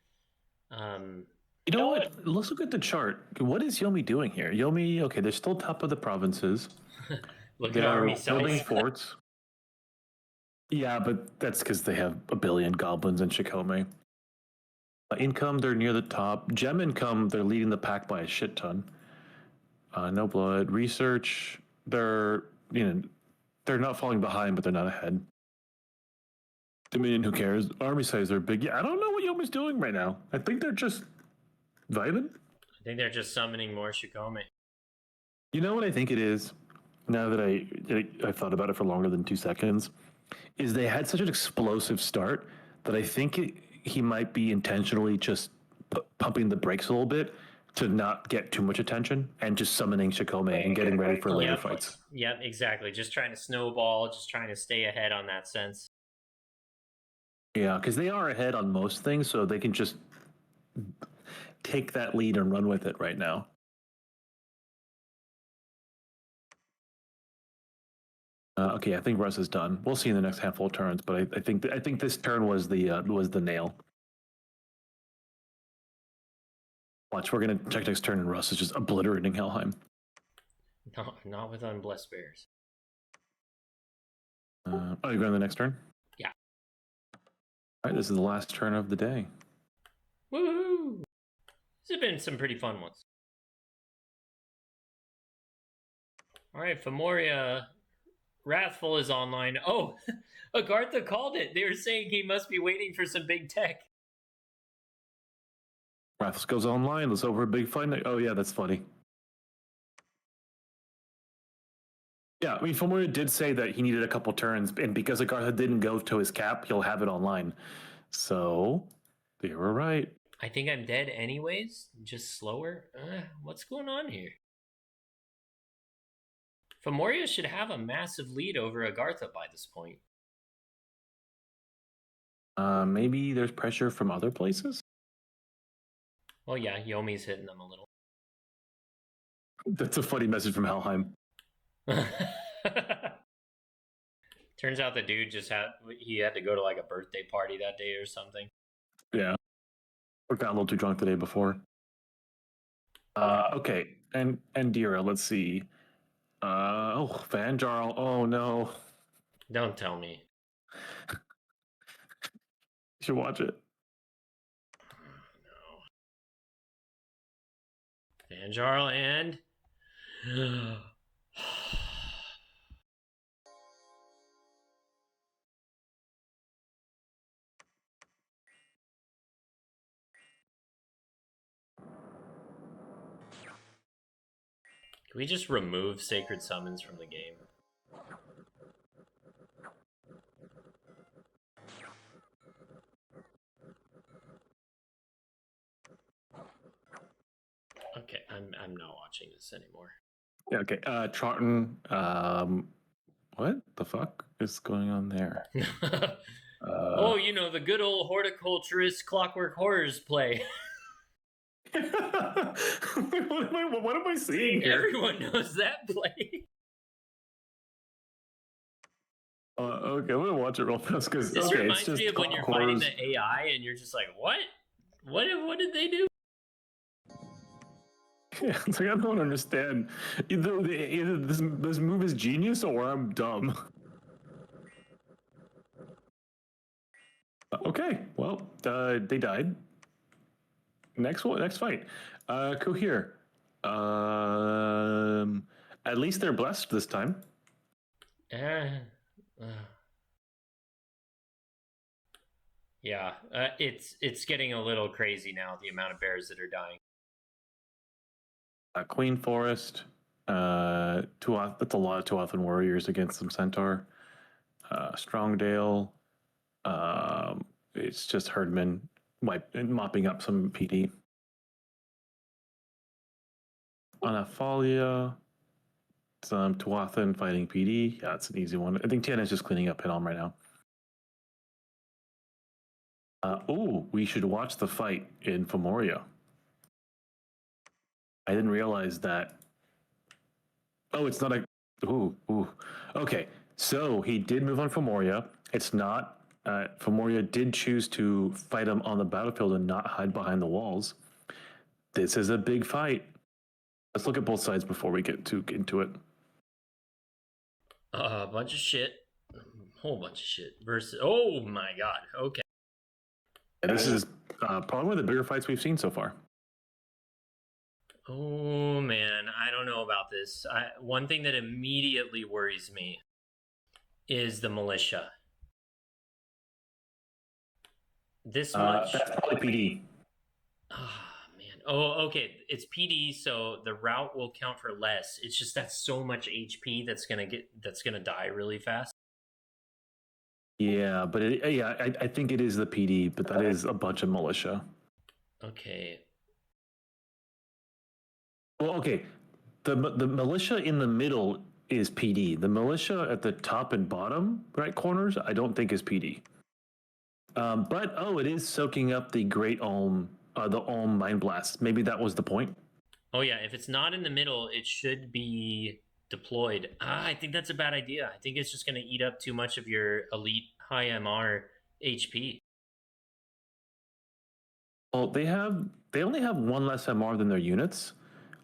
You know what? Let's look at the chart. What is Yomi doing here? Yomi, okay, they're still top of the provinces. Look at They're army building size. forts. Yeah, but that's because they have a billion goblins in Shikome. Income, they're near the top. Gem income, they're leading the pack by a shit ton. No blood. Research, they're they're not falling behind, but they're not ahead. Dominion, who cares? Army size, they're big. Yeah, I don't know what Yomi's doing right now. I think they're just vibing. I think they're just summoning more Shikome. You know what I think it is? Now that I've thought about it for longer than 2 seconds, is they had such an explosive start that I think he might be intentionally just pumping the brakes a little bit to not get too much attention and just summoning Shikome and getting ready for later fights. Yep, exactly. Just trying to snowball, just trying to stay ahead on that sense. Yeah, because they are ahead on most things, so they can just take that lead and run with it right now. Okay, I think Russ is done. We'll see in the next handful of turns, but I think this turn was the nail. Watch, we're gonna check next turn, and Russ is just obliterating Helheim. No, not with Unblessed Bears. Oh, you're going to the next turn? Yeah. All right, this is the last turn of the day. Woohoo! There's been some pretty fun ones. All right, Femoria Wrathful is online. Oh, Agartha called it. They were saying he must be waiting for some big tech. Wrathful goes online. Let's hope for a big fight. Oh, yeah, that's funny. Yeah, I mean, Femoria did say that he needed a couple turns, and because Agartha didn't go to his cap, he'll have it online. So, they were right. I think I'm dead anyways, just slower. What's going on here? Femoria should have a massive lead over Agartha by this point. Maybe there's pressure from other places? Well, yeah, Yomi's hitting them a little. That's a funny message from Helheim. Turns out the dude just had to go to like a birthday party that day or something. Yeah. Or got a little too drunk the day before. Okay. And Dira, let's see. Van Jarl. Oh no. Don't tell me. You should watch it. No. Van Jarl and can we just remove sacred summons from the game? Okay, I'm not watching this anymore. Yeah, okay. Trotton. What the fuck is going on there? Oh, you know, the good old horticulturist Clockwork Horrors play. what am I seeing here? Everyone knows that play. Okay, I'm gonna watch it real fast because This reminds it's me of when you're fighting the AI and you're just like, what? What did they do? Yeah, it's like I don't understand. Either this move is genius or I'm dumb. Okay, well, they died. Next fight. Cohere. At least they're blessed this time. Yeah, it's getting a little crazy now, the amount of bears that are dying. Queen Forest. That's a lot of Tuathan warriors against some Centaur. Strongdale. It's just Herdman mopping up some PD. Anafalia. Some Tuathan fighting PD. Yeah, it's an easy one. I think Tiana's just cleaning up Hinom right now. We should watch the fight in Femoria. I didn't realize that. Oh, it's not a. Ooh. Okay, so he did move on Femoria. It's not. Femoria did choose to fight him on the battlefield and not hide behind the walls. This is a big fight. Let's look at both sides before we get too into it. A bunch of shit. Whole bunch of shit. Versus. Oh my god. Okay. This is probably one of the bigger fights we've seen so far. Oh man, I don't know about this. One thing that immediately worries me is the militia. This much. That's probably PD. Ah, man. Oh, okay. It's PD, so the route will count for less. It's just that's so much HP that's gonna die really fast. Yeah, but I think it is the PD, but that is a bunch of militia. Okay. Well, okay. The militia in the middle is PD. The militia at the top and bottom right corners, I don't think is PD. But it is soaking up the Great Ulm, the Ulm Mind Blast. Maybe that was the point. Oh yeah, if it's not in the middle, it should be deployed. I think that's a bad idea. I think it's just going to eat up too much of your elite high MR HP. Well, they only have one less MR than their units.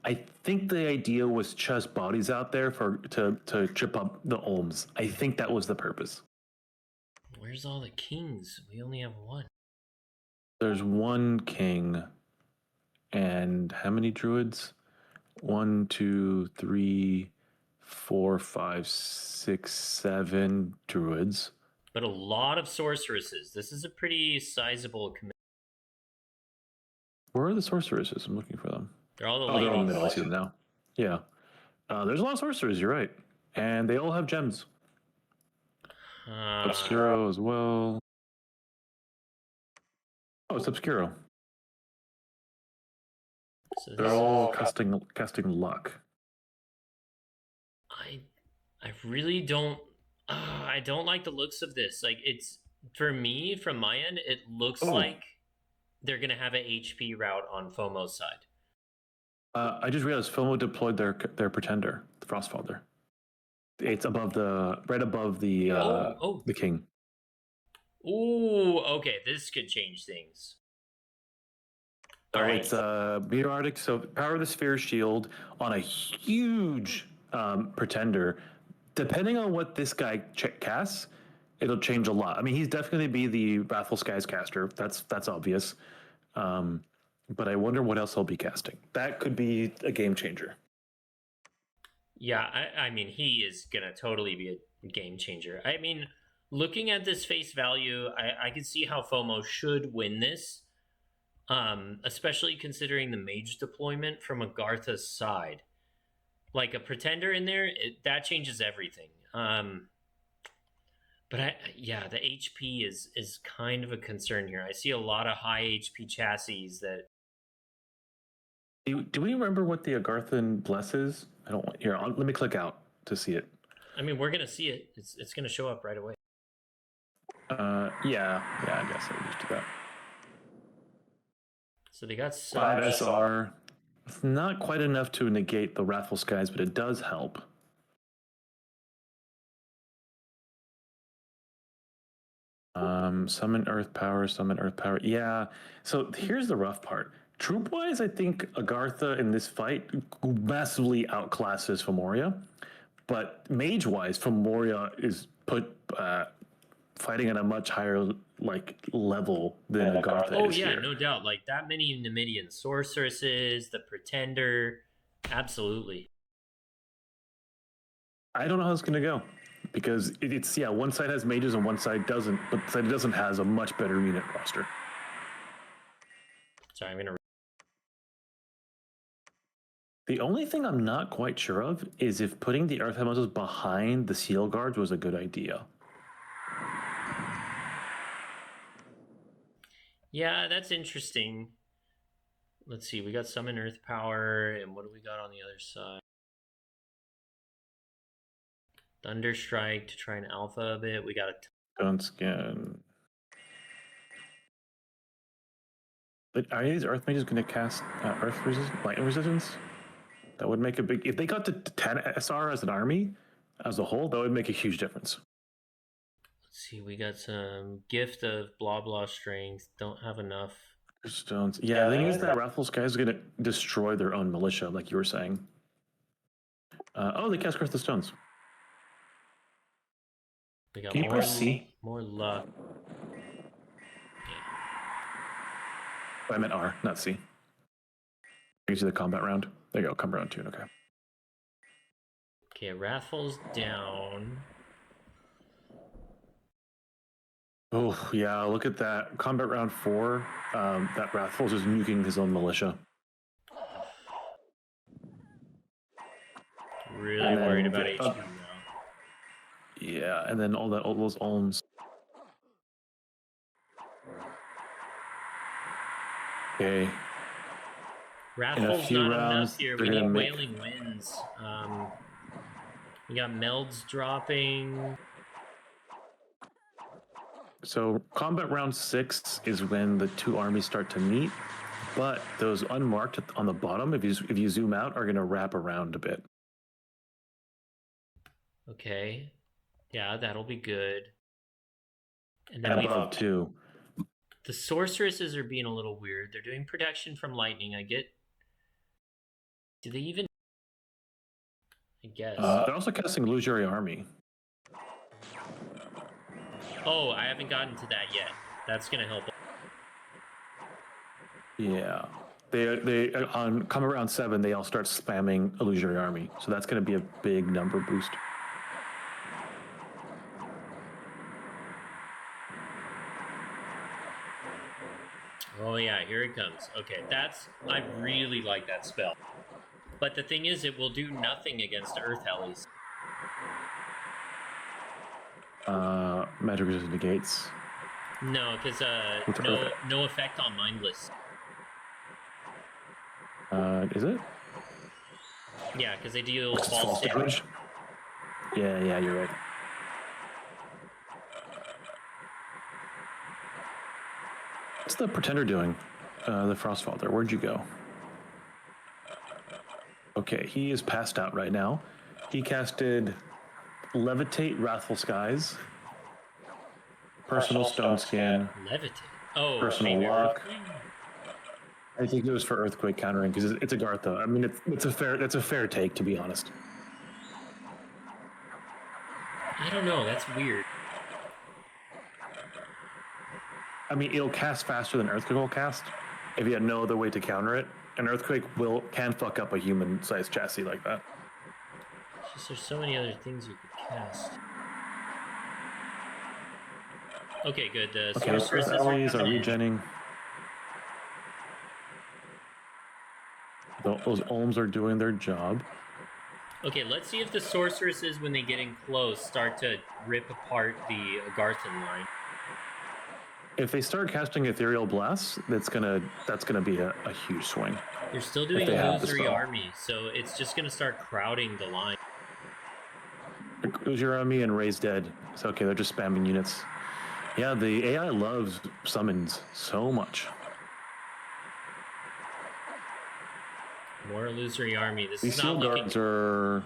I think the idea was just bodies out there to trip up the Ulms. I think that was the purpose. Where's all the kings? We only have one. There's one king, and how many druids? 1, 2, 3, 4, 5, 6, 7 druids. But a lot of sorceresses. This is a pretty sizable commitment. Where are the sorceresses? I'm looking for them. They're all the they're in the ladies. middle. I see them now. Yeah. There's a lot of sorcerers, you're right. And they all have gems. Obscuro as well. Oh, it's Obscuro. So they're all casting luck. I really don't. I don't like the looks of this. Like it's for me from my end, it looks like they're gonna have an HP route on FOMO's side. I just realized FOMO deployed their pretender, the Frostfather. It's right above the the king. Ooh, okay, this could change things. All right. It's Meteoritic, so Power of the Sphere shield on a huge pretender. Depending on what this guy casts, it'll change a lot. I mean, he's definitely be the Wrathful Skies caster. That's obvious. But I wonder what else he'll be casting. That could be a game changer. Yeah, I mean, he is gonna totally be a game changer. I mean, looking at this face value, I can see how FOMO should win this. Especially considering the mage deployment from Agartha's side. Like a pretender in there, that changes everything. But the HP is kind of a concern here. I see a lot of high HP chassis that. Do we remember what the Agarthan bless is? I don't want here. Let me click out to see it. I mean, we're gonna see it. It's gonna show up right away. Yeah. I guess I'll just do that. So they got 5 SR. It's not quite enough to negate the Wrathful Skies, but it does help. Summon Earth Power. Yeah. So here's the rough part. Troop-wise, I think Agartha in this fight massively outclasses Femoria. But mage-wise, Femoria is put fighting at a much higher level than Agartha is. Oh yeah, no doubt. Like that many Numidian sorceresses, the Pretender, absolutely. I don't know how it's gonna go because it's one side has mages and one side doesn't, but the side that doesn't has a much better unit roster. Sorry, I'm gonna. The only thing I'm not quite sure of is if putting the Earth Elementals behind the Seal Guards was a good idea. Yeah, that's interesting. let's see. We got Summon Earth Power, and what do we got on the other side? Thunder Strike to try and alpha a bit. We got a Stone Skin. But are these Earth Mages going to cast Earth Resistance, Lightning Resistance? That would make a big... If they got to 10 SR as an army, as a whole, that would make a huge difference. Let's see, we got some Gift of blah blah strength. Don't have enough. Stones. Yeah, the thing is that Wrathful Sky is going to destroy their own militia, like you were saying. Oh, they cast Curse the Stones. We got Can you press C? More luck. Oh, I meant R, not C. You see the combat round? There you go, combat round 2, okay. Okay, Wrathful's down. Oh, yeah, look at that. Combat round 4, that Wrathful's just nuking his own militia. Really worried about HP now. Yeah, and then all those Ulms. Okay. Wrathful's not enough here. We need Wailing Winds. We got Melds dropping. So combat round 6 is when the two armies start to meet, but those unmarked on the bottom, if you zoom out, are going to wrap around a bit. Okay. Yeah, that'll be good. And then above too. The sorceresses are being a little weird. They're doing protection from lightning. I get. Do they even? I guess. They're also casting Illusory Army. Oh, I haven't gotten to that yet. That's gonna help. Yeah. They on combat round 7, they all start spamming Illusory Army. So that's going to be a big number boost. Oh yeah, here it comes. Okay, I really like that spell. But the thing is, it will do nothing against Earth Hellies. Magic resist negates. No, because no effect on Mindless. Is it? Yeah, because they deal false damage. Yeah, you're right. What's the Pretender doing? The Frostfather, where'd you go? Okay, he is passed out right now. He casted Levitate Wrathful Skies, Personal Stone Skin, Levitate. Oh, Personal Luck. I think it was for Earthquake countering because it's a Gartha. I mean, it's a fair take, to be honest. I don't know. That's weird. I mean, it'll cast faster than Earthquake will cast if you had no other way to counter it. An Earthquake can fuck up a human-sized chassis like that. It's just there's so many other things you could cast. Okay, good. Sorceresses are regenning. Those Ulms are doing their job. Okay, let's see if the sorceresses, when they get in close, start to rip apart the Garthan line. If they start casting Ethereal Blasts, that's gonna be a huge swing. They're still doing Illusory Army, so it's just gonna start crowding the line. Illusory Army and Raise Dead. It's okay, they're just spamming units. Yeah, the AI loves summons so much. More Illusory Army. This These is not looking... guards are...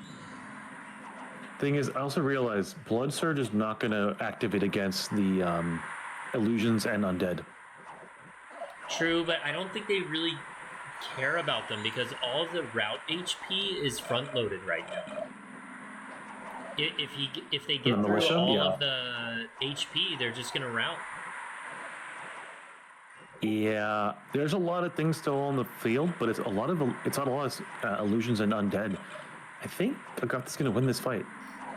Thing is, I also realized Blood Surge is not going to activate against the illusions and undead. True, but I don't think they really care about them because all of the route HP is front loaded right now. If they get through all of the HP, they're just gonna route. Yeah, there's a lot of things still on the field, but it's not a lot of illusions and undead. I think Agatha's gonna win this fight.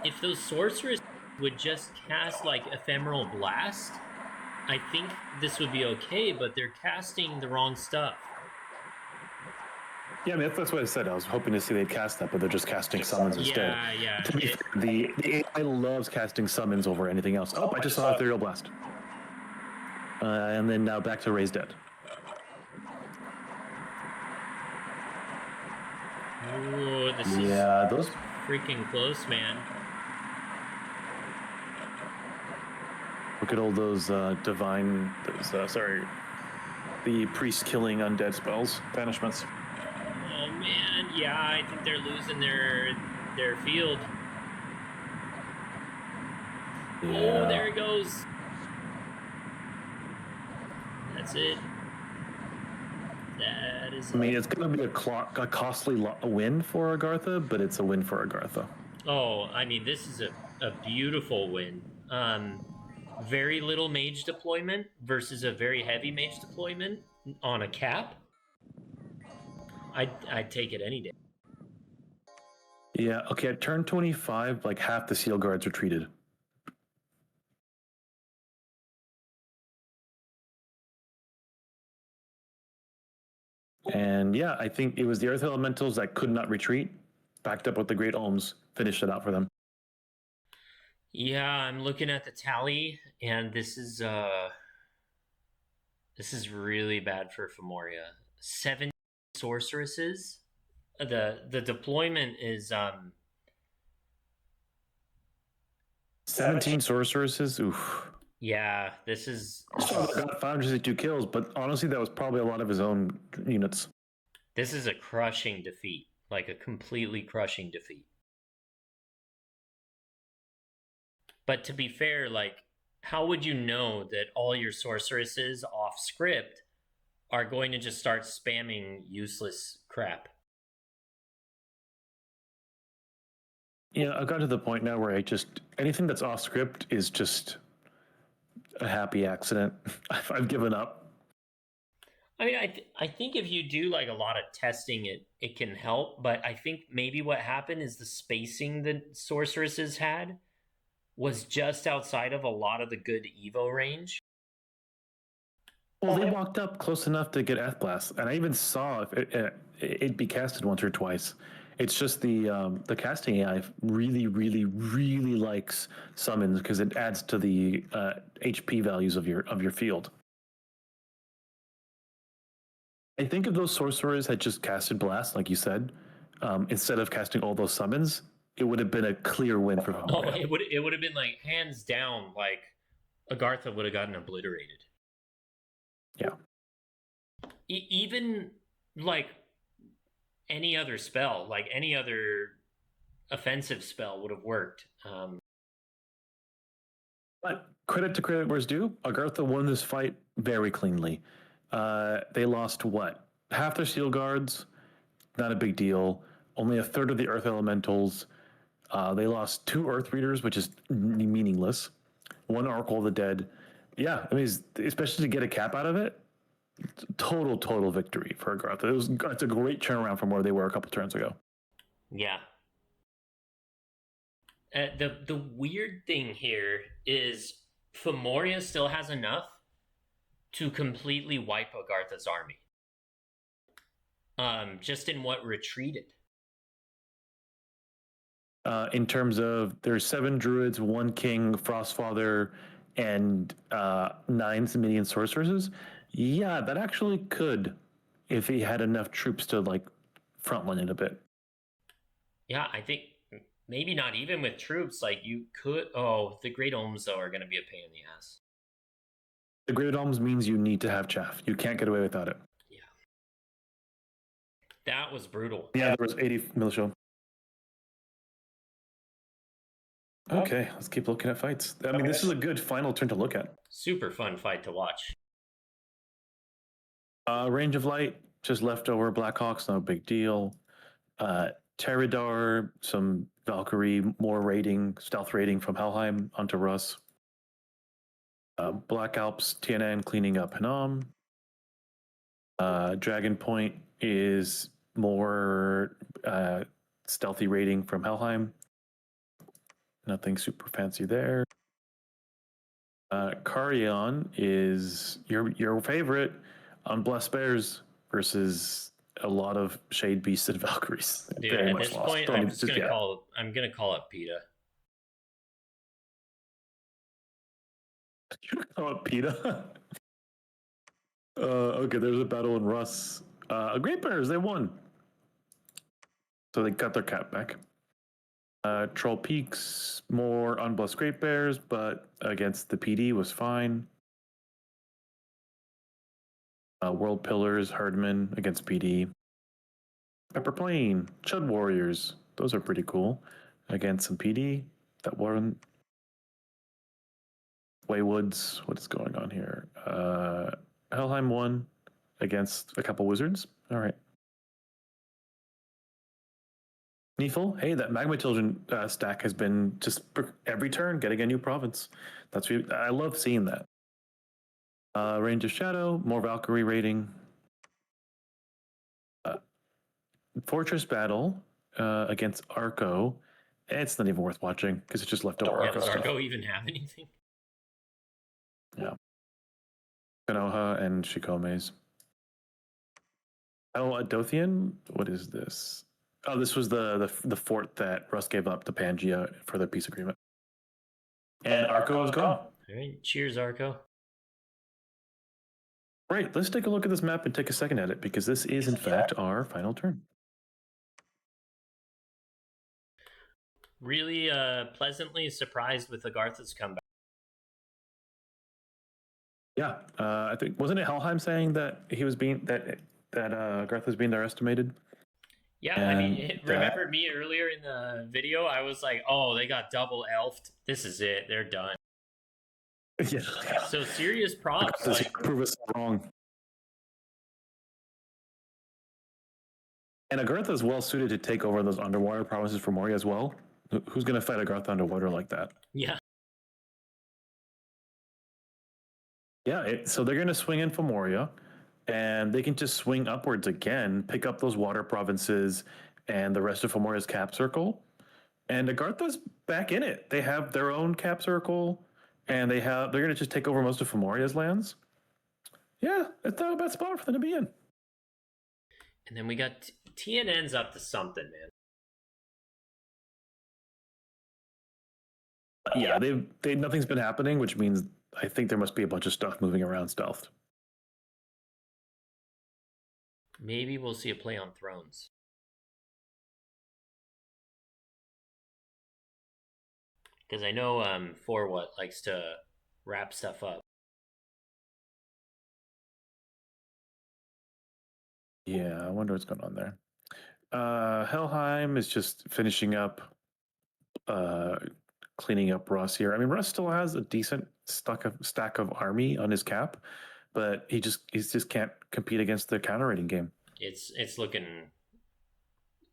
If those sorcerers would just cast like Ephemeral Blast, I think this would be okay. But they're casting the wrong stuff. Yeah, I mean, that's what I said. I was hoping to see they'd cast that, but they're just casting summons instead. Yeah. The AI loves casting summons over anything else. Oh, I just saw Ethereal Blast. And then now back to Raise Dead. Ooh, this is Yeah, those. freaking close, man. Look at all those divine. Those, sorry, the priest killing undead spells, banishments. Oh man, yeah, I think they're losing their field. Oh, Yeah. there it goes. That's it. That is I it. mean, it's going to be a costly win for Agartha, but it's a win for Agartha. Oh, I mean, this is a beautiful win. Very little mage deployment versus a very heavy mage deployment on a cap. I'd take it any day. Yeah. Okay. At turn 25, like half the seal guards retreated. And yeah, I think it was the Earth Elementals that could not retreat, backed up with the Great Olms, finished it out for them. Yeah, I'm looking at the tally, and this is really bad for Femoria. 7 sorceresses. The deployment is 17 sorceresses. Oof. yeah, this So is got 562 kills, but honestly, that was probably a lot of his own units. this is a crushing defeat. Like a completely crushing defeat. But to be fair, like how would you know that all your sorceresses off script are going to just start spamming useless crap? Yeah, I've got to the point now where I just anything that's off script is just a happy accident. I've given up. I mean, I think if you do like a lot of testing, it can help. But I think maybe what happened is the spacing that sorceresses had was just outside of a lot of the good Evo range. Well, they walked up close enough to get F blast, and I even saw if it be casted once or twice. It's just the casting AI really, really, really likes summons because it adds to the HP values of your field. I think if those sorcerers had just casted blast, like you said, instead of casting all those summons, it would have been a clear win for Oh, Valkyria. it would have been like hands down, like Agartha would have gotten obliterated. Yeah. Even like any other spell, like any other offensive spell would have worked. But credit to credit where's due. Agartha won this fight very cleanly. They lost what? Half their seal guards, not a big deal. Only a third of the earth elementals. They lost 2 earth readers, which is meaningless. 1 Oracle of the Dead. Yeah, I mean, especially to get a cap out of it, total victory for Agartha. It's a great turnaround from where they were a couple turns ago. Yeah. The weird thing here is Femoria still has enough to completely wipe Agartha's army. Just in what retreated. In terms of there's 7 druids, 1 king, Frostfather, and 9 Simidian sorceresses. Yeah, that actually could, if he had enough troops to like frontline it a bit. Yeah, I think maybe not even with troops. Like you could. Oh, the Great Olms though are going to be a pain in the ass. The Great Alms means you need to have chaff. You can't get away without it. Yeah, that was brutal. Yeah, there was 80 militia. Okay, let's keep looking at fights. I mean, this is a good final turn to look at. Super fun fight to watch. Range of Light, just leftover Blackhawks, no big deal. Teradar, some Valkyrie, more raiding, stealth raiding from Helheim onto Russ. Black Alps, TNN cleaning up Hanam. Dragon Point is more stealthy raiding from Helheim. Nothing super fancy there. Carrion is your favorite on Blessed Bears versus a lot of Shade Beasts and Valkyries. Dude, Very at much this lost. point, Don't I'm even, just gonna yeah. call. I'm gonna call up PETA. Oh, PETA. Okay, there's a battle in Russ. Great Bears, they won. So they got their cap back. Troll Peaks, more Unblessed Great Bears, but against the PD was fine. World Pillars, Herdman against PD. Pepper Plain, Chud Warriors, those are pretty cool. Against some PD. That weren't. Waywoods, what is going on here? Helheim won against a couple Wizards. All right. Neefel, hey, that Magma Children stack has been just every turn getting a new province. That's really, I love seeing that. Range of Shadow, more Valkyrie rating. Fortress Battle against Arco. It's not even worth watching because it's just leftover Arco Does stuff. Arco even have anything? Yeah. Konoha and Shikome's. Oh, Adothian? What is this? Oh, this was the fort that Russ gave up to Pangea for their peace agreement. And Arco is gone. All right, cheers, Arco. Right, let's take a look at this map and take a second at it because this is in fact our final turn. Really pleasantly surprised with Agartha's comeback. Yeah, I think wasn't it Helheim saying that he was being that Agartha was being underestimated? Yeah, I mean, remember me earlier in the video? I was like, "Oh, they got double elfed. This is it. They're done." Yeah. So serious props. Like, prove us wrong. And Agartha is well suited to take over those underwater provinces for Moria as well. Who's going to fight Agartha underwater like that? Yeah. Yeah, so they're going to swing in for Moria, and they can just swing upwards again, pick up those water provinces and the rest of Fomoria's cap circle. And Agartha's back in it. They have their own cap circle, and they're going to just take over most of Fomoria's lands. Yeah, it's not a bad spot for them to be in. And then we got TNN's up to something, man. Yeah, they nothing's been happening, which means I think there must be a bunch of stuff moving around stealth. Maybe we'll see a play on Thrones. Because I know For What likes to wrap stuff up. Yeah, I wonder what's going on there. Helheim is just finishing up cleaning up Russ here. I mean, Russ still has a decent stack of army on his cap, but he just can't compete against the counter rating game. It's looking.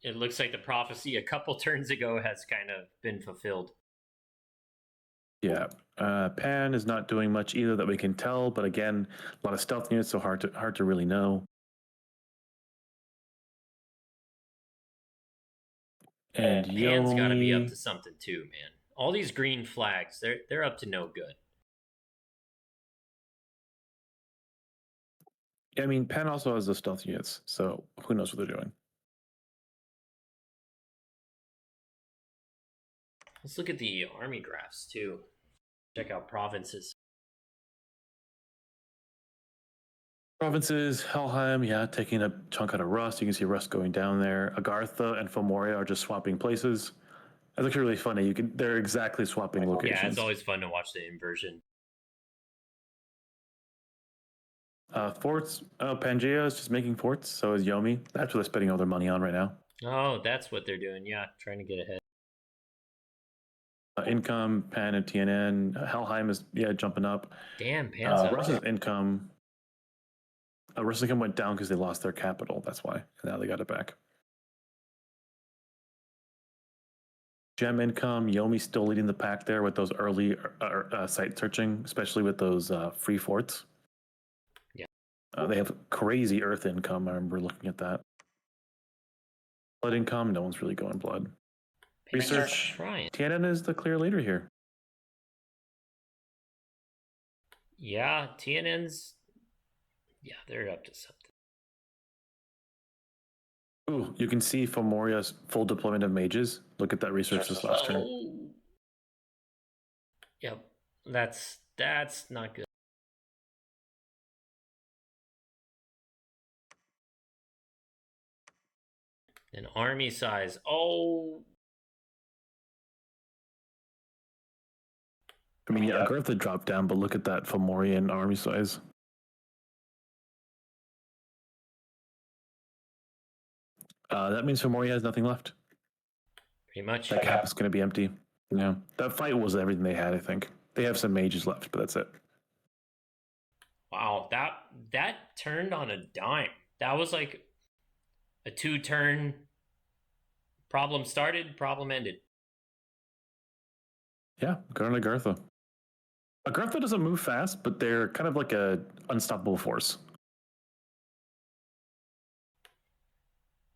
It looks like the prophecy a couple turns ago has kind of been fulfilled. Yeah, Pan is not doing much either that we can tell, but again, a lot of stealth units, so hard to really know. And Pan's got to be up to something too, man. All these green flags, they're up to no good. I mean, Pan also has the stealth units, so who knows what they're doing. Let's look at the army graphs too. Check out provinces. Provinces, Helheim, yeah, taking a chunk out of Rust. You can see Rust going down there. Agartha and Fomoria are just swapping places. That looks really funny. They're exactly swapping locations. Yeah, it's always fun to watch the inversion. Forts. Oh, Pangea is just making forts. So is Yomi. That's what they're spending all their money on right now. Oh, that's what they're doing. Yeah, trying to get ahead. Income, Pan and TNN. Helheim is jumping up. Damn, Pan's up. Russ's income. Russ's income went down because they lost their capital. That's why. And now they got it back. Gem income. Yomi's still leading the pack there with those early site searching, especially with those free forts. Yeah. They have crazy earth income. I remember looking at that. Blood income. No one's really going blood. Research. TNN is the clear leader here. Yeah, TNN's. Yeah, they're up to something. Ooh, you can see Fomoria's full deployment of mages. Look at that research this last turn. Yep, that's not good. An army size. Oh, I mean, yeah, Agartha dropped down, but look at that Fomorian army size. That means Fomoria has nothing left. pretty much. That cap is going to be empty. Yeah, that fight was everything they had. I think they have some mages left, but that's it. Wow, that turned on a dime. That was like a 2-turn problem started, problem ended. Yeah, go on Agartha. Agartha doesn't move fast, but they're kind of like a unstoppable force.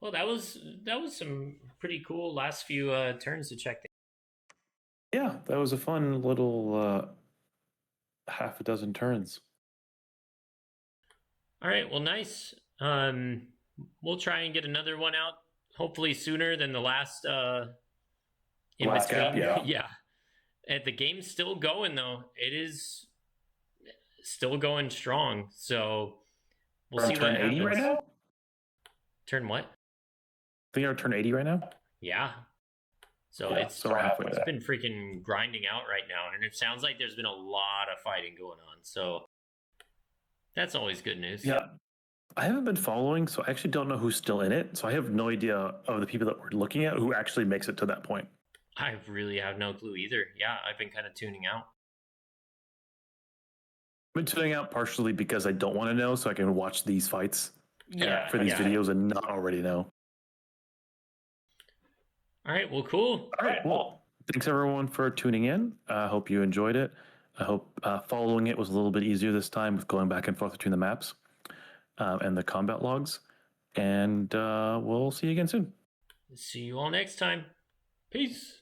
Well, that was some pretty cool last few turns to check. Yeah, that was a fun little half a dozen turns. All right, well, nice. We'll try and get another one out, hopefully sooner than the last. In Last between, cap, yeah. yeah. And the game's still going though. It is still going strong. So we'll see what happens. 80 right now? Turn what? I think you're turn 80 right now. Yeah. So Yeah, it's so we're halfway it's there. been freaking grinding out right now, and it sounds like there's been a lot of fighting going on. So that's always good news. Yeah. I haven't been following, so I actually don't know who's still in it. So I have no idea of the people that we're looking at who actually makes it to that point. I really have no clue either. Yeah, I've been kind of tuning out. I've been tuning out partially because I don't want to know, so I can watch these fights for these videos and not already know. All right, well, cool. All right, well, thanks everyone for tuning in. I hope you enjoyed it. I hope following it was a little bit easier this time with going back and forth between the maps and the combat logs. And we'll see you again soon. See you all next time. Peace.